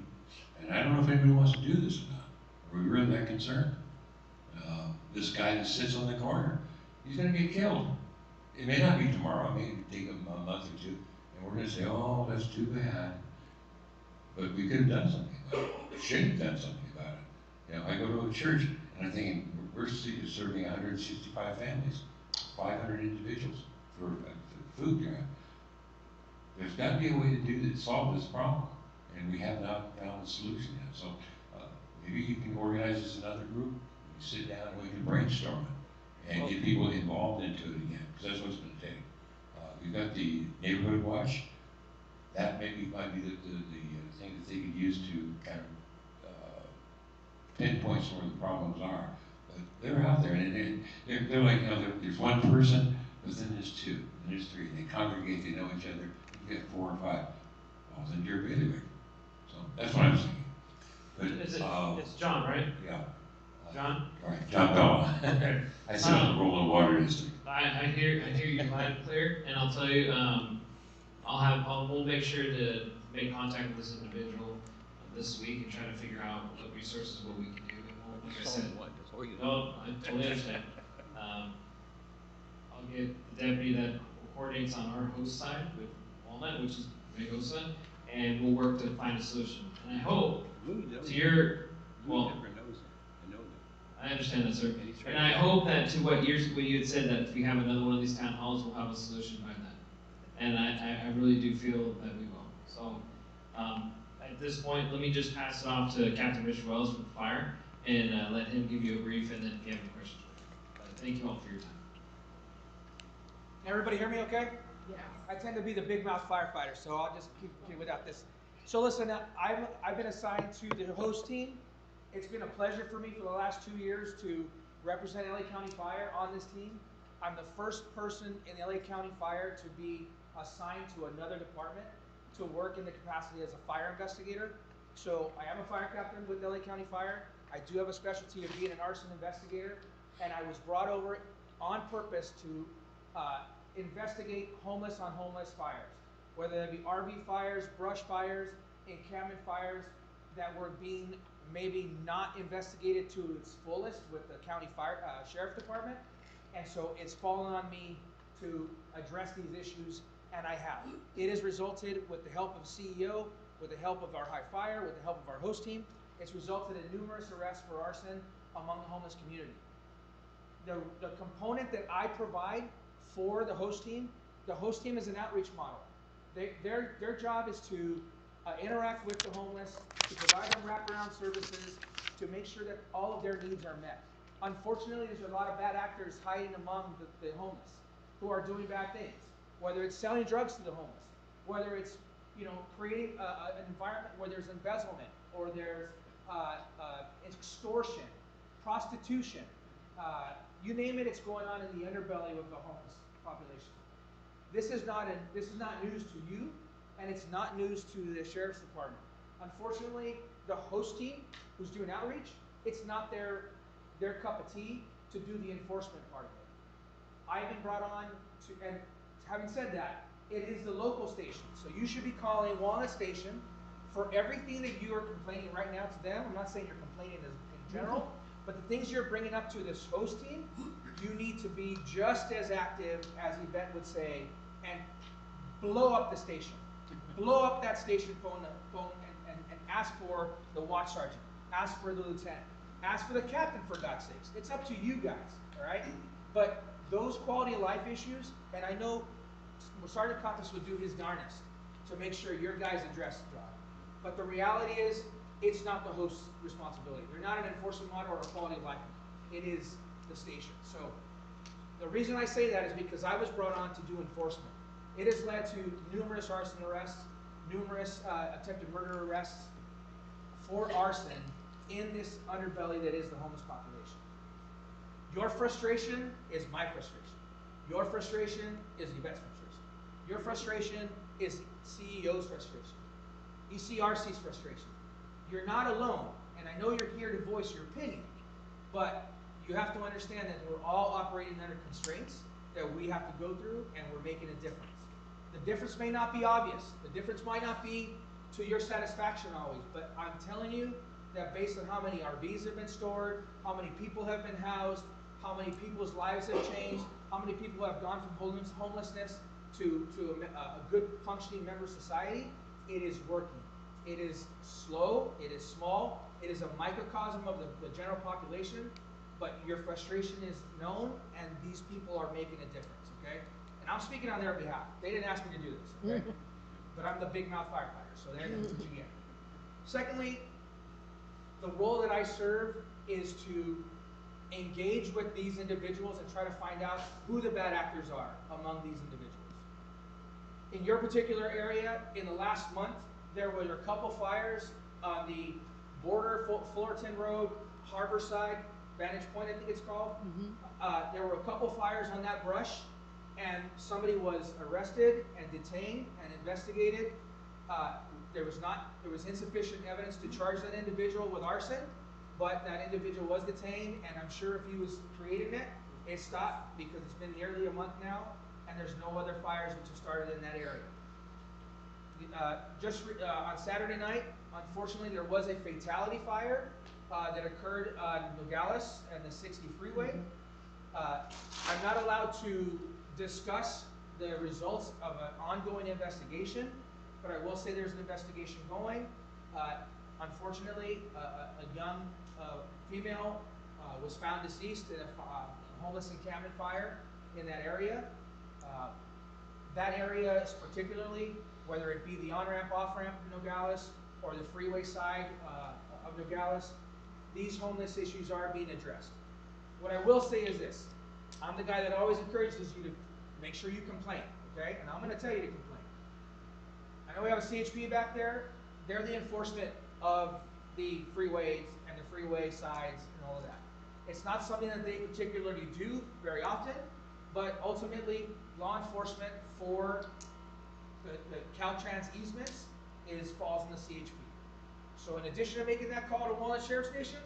and I don't know if anybody wants to do this or not. Are we really that concerned? This guy that sits on the corner, he's going to get killed. It may not be tomorrow. It may take him a month or two. And we're going to say, oh, that's too bad. But we could have done something about it. We should have done something about it. You know, I go to a church, and I'm thinking, we're serving 165 families, 500 individuals for food grant. There's got to be a way to solve this problem, and we have not found a solution yet. So maybe you can organize this another group, we sit down and we can brainstorm it, and get people involved into it again, because that's what it's going to take. We've got the neighborhood watch. That maybe might be the thing that they could use to kind of pinpoint where the problems are. But they're out there, and they're like, you know, there's one person, but then there's two, and there's three. They congregate, they know each other. You get 4 or 5. Well, then you're a bailiwick. So that's what I'm saying. But it's John, right? Yeah. John? All right, John Bell. Okay. I sit on the Rowland Water District. I hear you loud and clear, and I'll tell you, we'll make sure to make contact with this individual this week and try to figure out what resources, what we can do. Like I said, no, I totally understand. I'll get the deputy that coordinates on our host side with Walnut, which is Megosa, and we'll work to find a solution. And I hope to your, well, I understand that, sir. And I hope that to what you had said, that if we have another one of these town halls, we'll have a solution by then. And I really do feel that we will. So at this point, let me just pass it off to Captain Rich Wells with fire and let him give you a brief, and then if you have any questions. Thank you all for your time. Everybody hear me okay? Yeah. I tend to be the big mouth firefighter, so I'll just keep without this. So listen, I've been assigned to the host team. It's been a pleasure for me for the last 2 years to represent LA County Fire on this team. I'm the first person in LA County Fire to be assigned to another department to work in the capacity as a fire investigator. So I am a fire captain with LA County Fire. I do have a specialty of being an arson investigator, and I was brought over on purpose to investigate homeless on homeless fires, whether they be RV fires, brush fires, encampment fires that were being maybe not investigated to its fullest with the county fire sheriff department. And so it's fallen on me to address these issues, and I have. It has resulted, with the help of CEO, with the help of our high fire, with the help of our host team, it's resulted in numerous arrests for arson among the homeless community. The component that I provide for the host team is an outreach model. Their job is to interact with the homeless, to provide them wraparound services, to make sure that all of their needs are met. Unfortunately, there's a lot of bad actors hiding among the homeless who are doing bad things, whether it's selling drugs to the homeless, whether it's creating an environment where there's embezzlement, or there's extortion, prostitution, you name it, it's going on in the underbelly of the homeless population. This is not news to you, and it's not news to the sheriff's department. Unfortunately, the host team who's doing outreach, it's not their cup of tea to do the enforcement part of it. I've been brought on to, and having said that, it is the local station. So you should be calling Walnut Station for everything that you are complaining right now to them. I'm not saying you're complaining in general, but the things you're bringing up to this host team, you need to be just as active as Yvette would say, and blow up the station. Blow up that station phone and ask for the watch sergeant, ask for the lieutenant, ask for the captain, for God's sakes. It's up to you guys, all right? But those quality of life issues, and I know Sergeant Contas would do his darnest to make sure your guys address the job. But the reality is, it's not the host's responsibility. They're not an enforcement model or a quality of life. It is the station. So the reason I say that is because I was brought on to do enforcement. It has led to numerous arson arrests, numerous attempted murder arrests for arson in this underbelly that is the homeless population. Your frustration is my frustration. Your frustration is Yvette's frustration. Your frustration is CEO's frustration. ECRC's frustration. You're not alone, and I know you're here to voice your opinion, but you have to understand that we're all operating under constraints that we have to go through, and we're making a difference. The difference may not be obvious. The difference might not be to your satisfaction always, but I'm telling you that based on how many RVs have been stored, how many people have been housed, how many people's lives have changed, how many people have gone from homelessness to a good functioning member of society, it is working. It is slow, it is small, it is a microcosm of the general population, but your frustration is known, and these people are making a difference, okay? And I'm speaking on their behalf. They didn't ask me to do this, okay? But I'm the big mouth firefighter, so that's what you get. Secondly, the role that I serve is to engage with these individuals and try to find out who the bad actors are among these individuals. In your particular area, in the last month, there were a couple fires on the border, Fullerton Road, Harbor Side, Vantage Point, I think it's called. There were a couple fires on that brush, and somebody was arrested and detained and investigated. There was insufficient evidence to charge that individual with arson, but that individual was detained, and I'm sure if he was creating it, it stopped because it's been nearly a month now, and there's no other fires which have started in that area. On Saturday night, unfortunately, there was a fatality fire that occurred on Nogales and the 60 freeway. I'm not allowed to discuss the results of an ongoing investigation, but I will say there's an investigation going. Unfortunately, a young female was found deceased in a homeless encampment fire in that area. That area is particularly, whether it be the on-ramp, off-ramp of Nogales, or the freeway side of Nogales, these homeless issues are being addressed. What I will say is this: I'm the guy that always encourages you to make sure you complain, okay? And I'm going to tell you to complain. I know we have a CHP back there. They're the enforcement of the freeways and the freeway sides and all of that. It's not something that they particularly do very often, but ultimately, law enforcement for the Caltrans easements falls in the CHP. So in addition to making that call to Walnut Sheriff Station,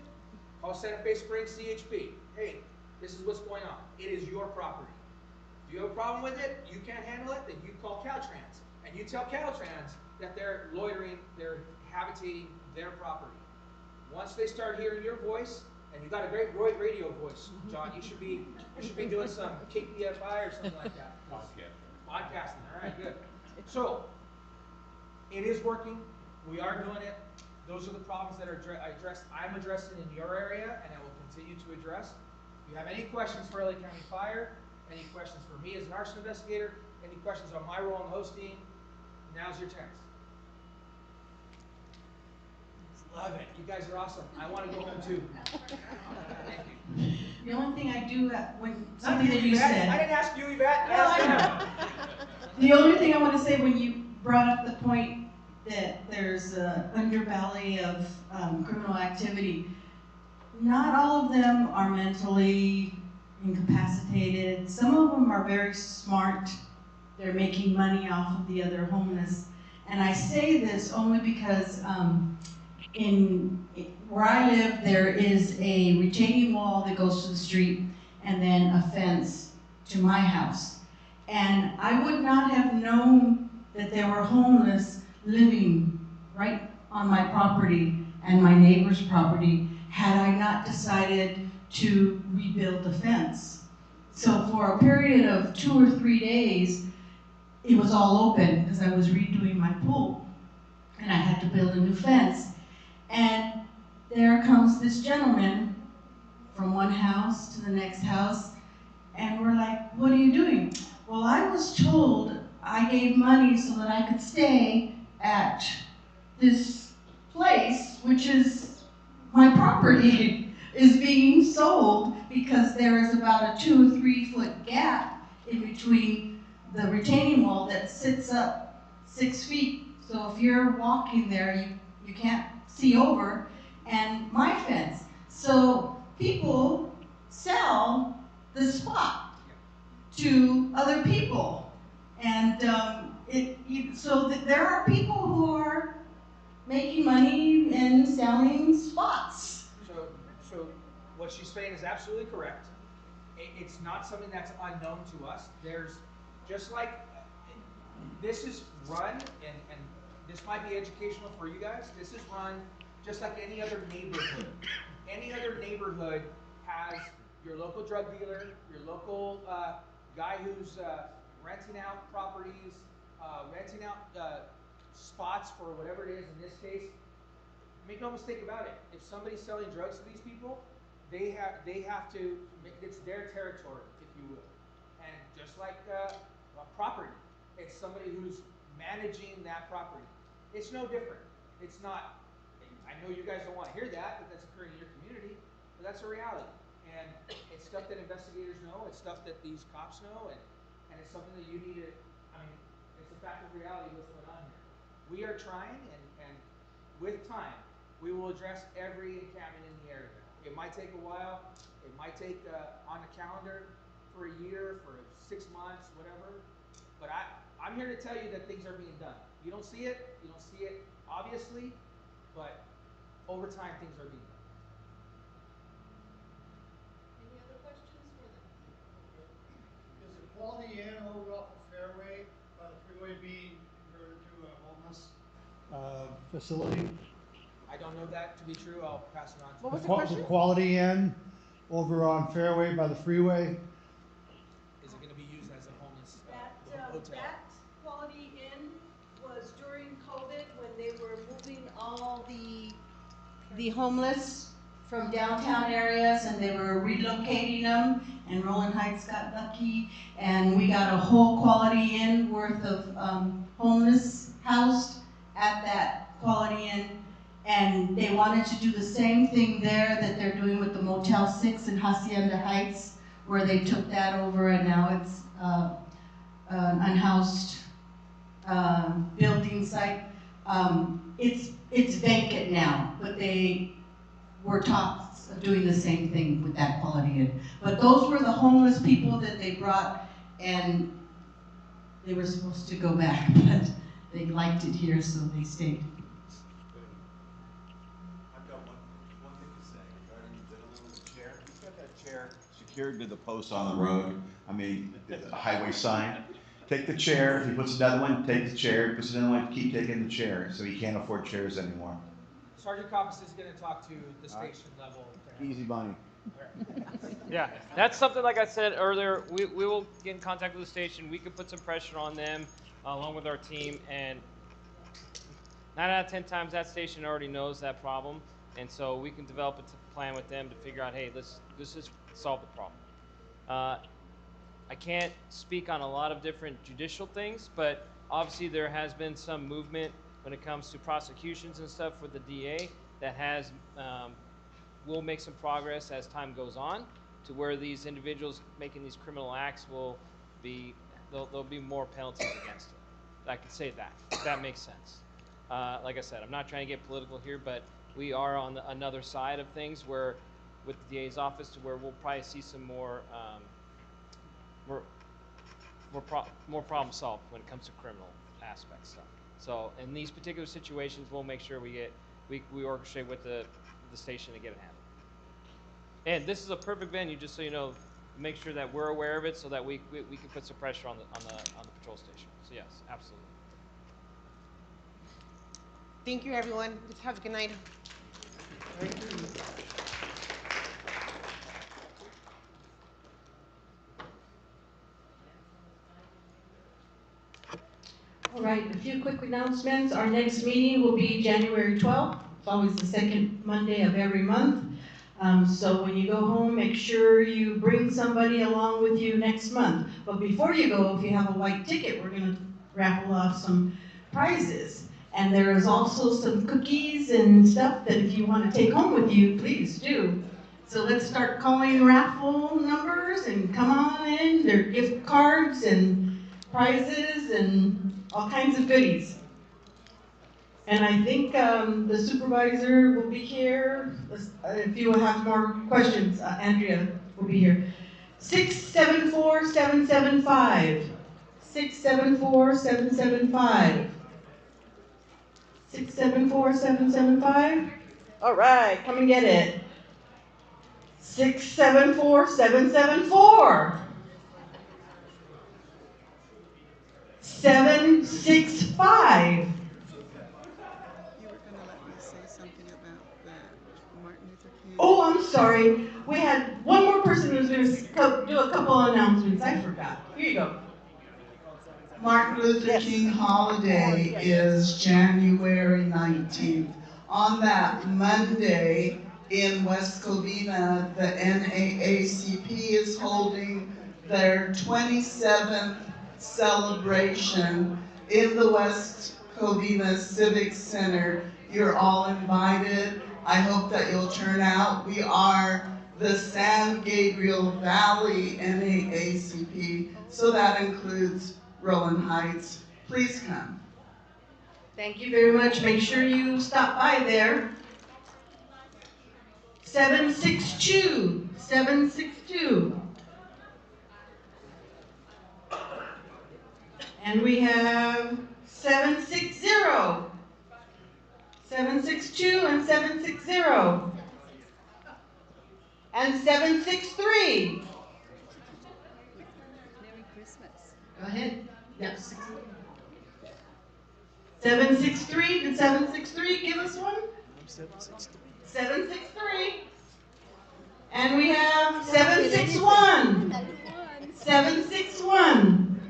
call Santa Fe Springs CHP. Hey, this is what's going on. It is your property. If you have a problem with it, you can't handle it, then you call Caltrans. And you tell Caltrans that they're loitering, they're habitating their property. Once they start hearing your voice, and you got a great radio voice, John, you should be doing some KPFI or something like that. Podcasting, all right, good. So, it is working. We are doing it. Those are the problems that I'm addressing in your area, and I will continue to address. If you have any questions for LA County Fire, any questions for me as an arson investigator, any questions on my role in the host team, now's your chance. Love it. You guys are awesome. I want to go home too. Thank you. The only thing I do, something that you said. I didn't ask you, Yvette. Ask them. The only thing I want to say, when you brought up the point that there's an underbelly of criminal activity, not all of them are mentally incapacitated. Some of them are very smart. They're making money off of the other homeless. And I say this only because where I live, there is a retaining wall that goes to the street and then a fence to my house. And I would not have known that there were homeless living right on my property and my neighbor's property had I not decided to rebuild the fence. So for a period of 2 or 3 days, it was all open because I was redoing my pool. And I had to build a new fence. And there comes this gentleman from one house to the next house, and we're like, what are you doing? Well, I was told I gave money so that I could stay at this place, which is my property, is being sold because there is about a 2 or 3 foot gap in between the retaining wall that sits up 6 feet. So if you're walking there, you can't see over, and my fence. So people sell the spot to other people. And there are people who are making money and selling spots. So what she's saying is absolutely correct. It's not something that's unknown to us. There's just like this is run, and this might be educational for you guys. This is run just like any other neighborhood. Any other neighborhood has your local drug dealer, your local guy who's renting out properties, renting out spots for whatever it is. In this case, make no mistake about it. If somebody's selling drugs to these people, they have to. It's their territory, if you will. And just like a property, it's somebody who's managing that property. It's no different. It's not. I know you guys don't want to hear that that's occurring in your community, but that's a reality. And it's stuff that investigators know. It's stuff that these cops know, and it's something that you need to. I mean, it's a fact of reality what's going on here. We are trying, and with time, we will address every encampment in the area. It might take a while. It might take on the calendar for a year, for 6 months, whatever. But I'm here to tell you that things are being done. You don't see it. You don't see it obviously, but over time things are being done. Any other questions for them? Is the Quality Inn over off of Fairway by the freeway being converted to a homeless facility? I don't know that to be true. I'll pass it on. What was the question? The Quality Inn over on Fairway by the freeway. Is it going to be used as a homeless hotel? That Quality Inn was during COVID when they were moving all the homeless from downtown areas, and they were relocating them, and Rowland Heights got lucky, and we got a whole Quality Inn worth of homeless housed at that Quality Inn. And they wanted to do the same thing there that they're doing with the Motel 6 in Hacienda Heights, where they took that over and now it's an unhoused building site. It's vacant now, but they were talks of doing the same thing with that Quality Inn. But those were the homeless people that they brought, and they were supposed to go back, but they liked it here, so they stayed. Secured to the post on the road. I mean, the highway sign. Take the chair. If he puts another one, take the chair. Puts another one, keep taking the chair. So he can't afford chairs anymore. Sergeant Coppis is going to talk to the station level. Easy, Bonnie. Yeah, that's something like I said earlier. We will get in contact with the station. We can put some pressure on them along with our team, and 9 out of 10 times that station already knows that problem, and so we can develop a plan with them to figure out, hey, let's just solve the problem. I can't speak on a lot of different judicial things, but obviously there has been some movement when it comes to prosecutions and stuff with the DA that has will make some progress as time goes on to where these individuals making these criminal acts will be there'll be more penalties against it. I can say that if that makes sense. Like I said, I'm not trying to get political here, but we are on another side of things where with the DA's office to where we'll probably see some more problem solved when it comes to criminal aspect stuff. So in these particular situations, we'll make sure we orchestrate with the station to get it handled. And this is a perfect venue, just so you know, make sure that we're aware of it, so that we can put some pressure on the patrol station. So yes, absolutely. Thank you, everyone. Just have a good night. Thank you. few quick announcements. Our next meeting will be January 12th. It's always the second Monday of every month. So when you go home, make sure you bring somebody along with you next month. But before you go, if you have a white ticket, we're going to raffle off some prizes. And there is also some cookies and stuff that if you want to take home with you, please do. So let's start calling raffle numbers and come on in. There are gift cards and prizes and all kinds of goodies. And I think the supervisor will be here. If you have more questions, Andrea will be here. 674-775. 674-775. 674-775. All right, come and get it. 674-774. 765. Oh, I'm sorry. We had one more person who's going to do a couple of announcements. I forgot. Here you go. Martin Luther King holiday is January 19th. On that Monday in West Covina, the NAACP is holding their 27th celebration in the West Covina Civic Center. You're all invited. I hope that you'll turn out. We are the San Gabriel Valley NAACP, so that includes Rowland Heights. Please come. Thank you very much. Make sure you stop by there. 762. 762. And we have 760. 762 and 760. And 763. Merry Christmas. Go ahead. Yes. 763. Did 763 give us one? 763. And we have 761. 761.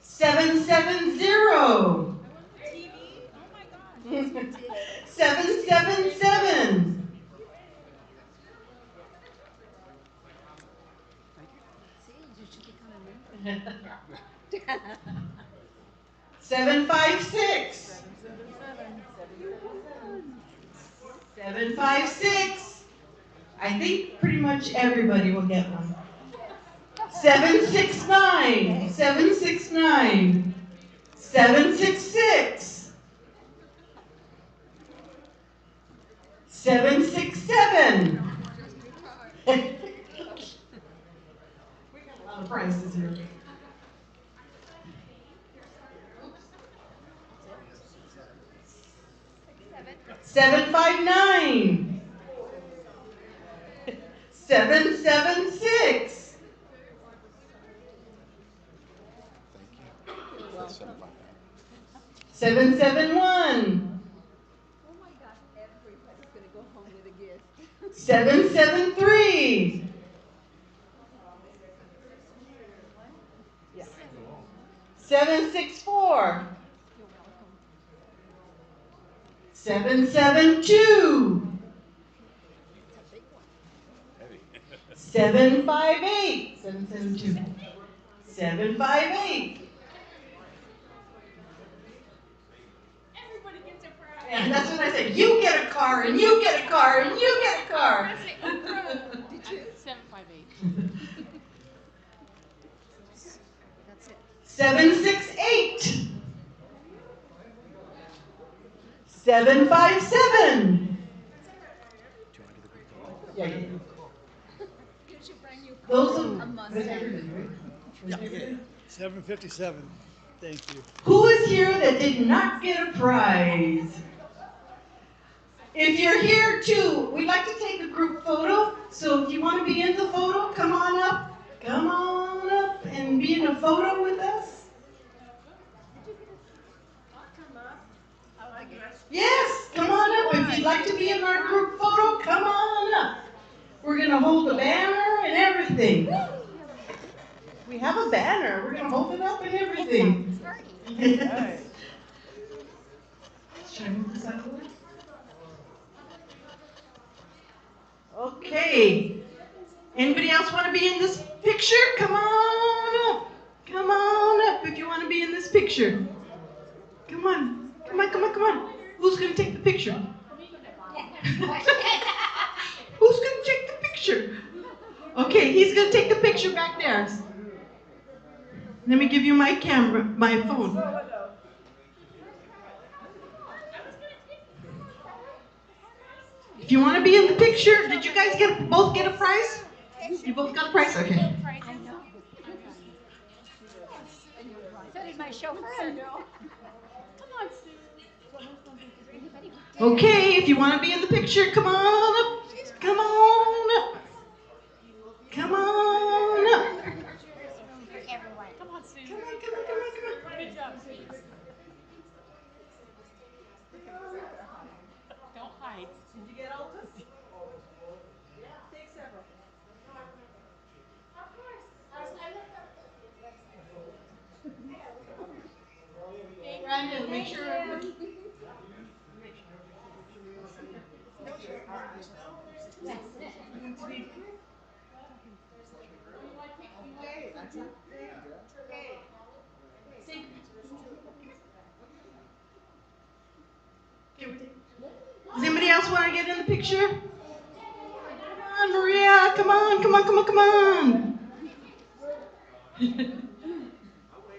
770. 777. 756. 756. I think pretty much everybody will get one. 769. 769. 766. 767. We got a lot of prizes here. 759. 776. 771. Oh my gosh, everybody's going to go home with a gift. 773. Yeah. 764. 772. 758. 772. 758. Everybody gets a prize. And that's what I said. You get a car, and you get a car, and you get a car. Did you? 758. That's it. 768. 757. Yeah, yeah. You should bring you Those a are Mustang. 757. Thank you. Who is here that did not get a prize? If you're here too, we'd like to take a group photo. So if you want to be in the photo, come on up. Come on up and be in a photo with us. Yes, come on up. If you'd like to be in our group photo, come on up. We're going to hold a banner and everything. We have a banner. We're going to hold it up and everything. Should I move this out of the way? Okay. Anybody else want to be in this picture? Come on up. Come on up if you want to be in this picture. Come on. Come on, come on, come on. Who's going to take the picture? Who's going to take the picture? Okay, he's going to take the picture back there. Let me give you my camera, my phone. If you want to be in the picture, did you guys both get a prize? You both got a prize? Okay. So did my chauffeur. Come on. Okay, if you want to be in the picture, come on up. Come on up. Come on up. Everyone. Come on, Sue. Come on, come on, come on, come on. Good job, Sue. Don't hide. Did you get all of us? Yeah, take several. Of course. I looked up the website. Hey, Brandon, make sure. Does anybody else want to get in the picture? Come on, Maria. Come on, come on, come on, come on.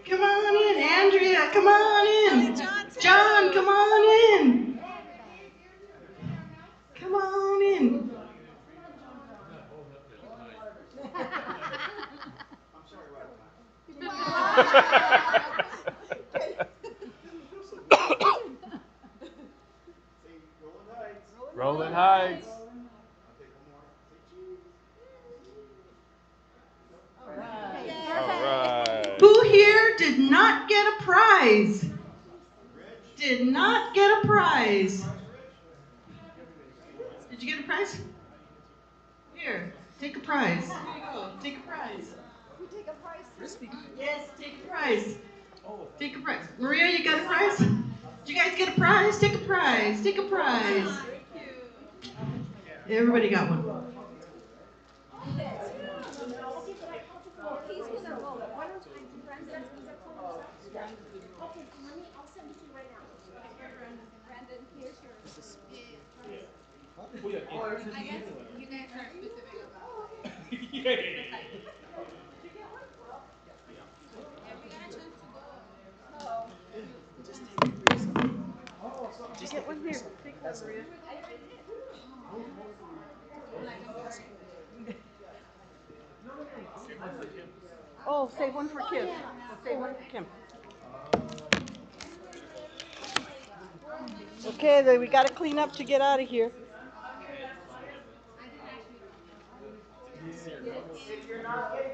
Come on in, Andrea. Come on in. John, come on in. Come on in. Rowland Heights. All right. Who here did not get a prize? Did not get a prize. Did you get a prize? Here, take a prize. Here you go. Take a prize. You take a prize. Yes, take a prize. Take a prize. Maria, you got a prize? Did you guys get a prize? Take a prize. Take a prize. Everybody got one. I'll send it to you right now. Brandon, here's yours. I guess you guys are specific about like. Yeah, we got a chance to go. Just get one here. Take one, Maria. Oh, save one for Kim. Save one for Kim. Okay, then we got to clean up to get out of here. If you're not getting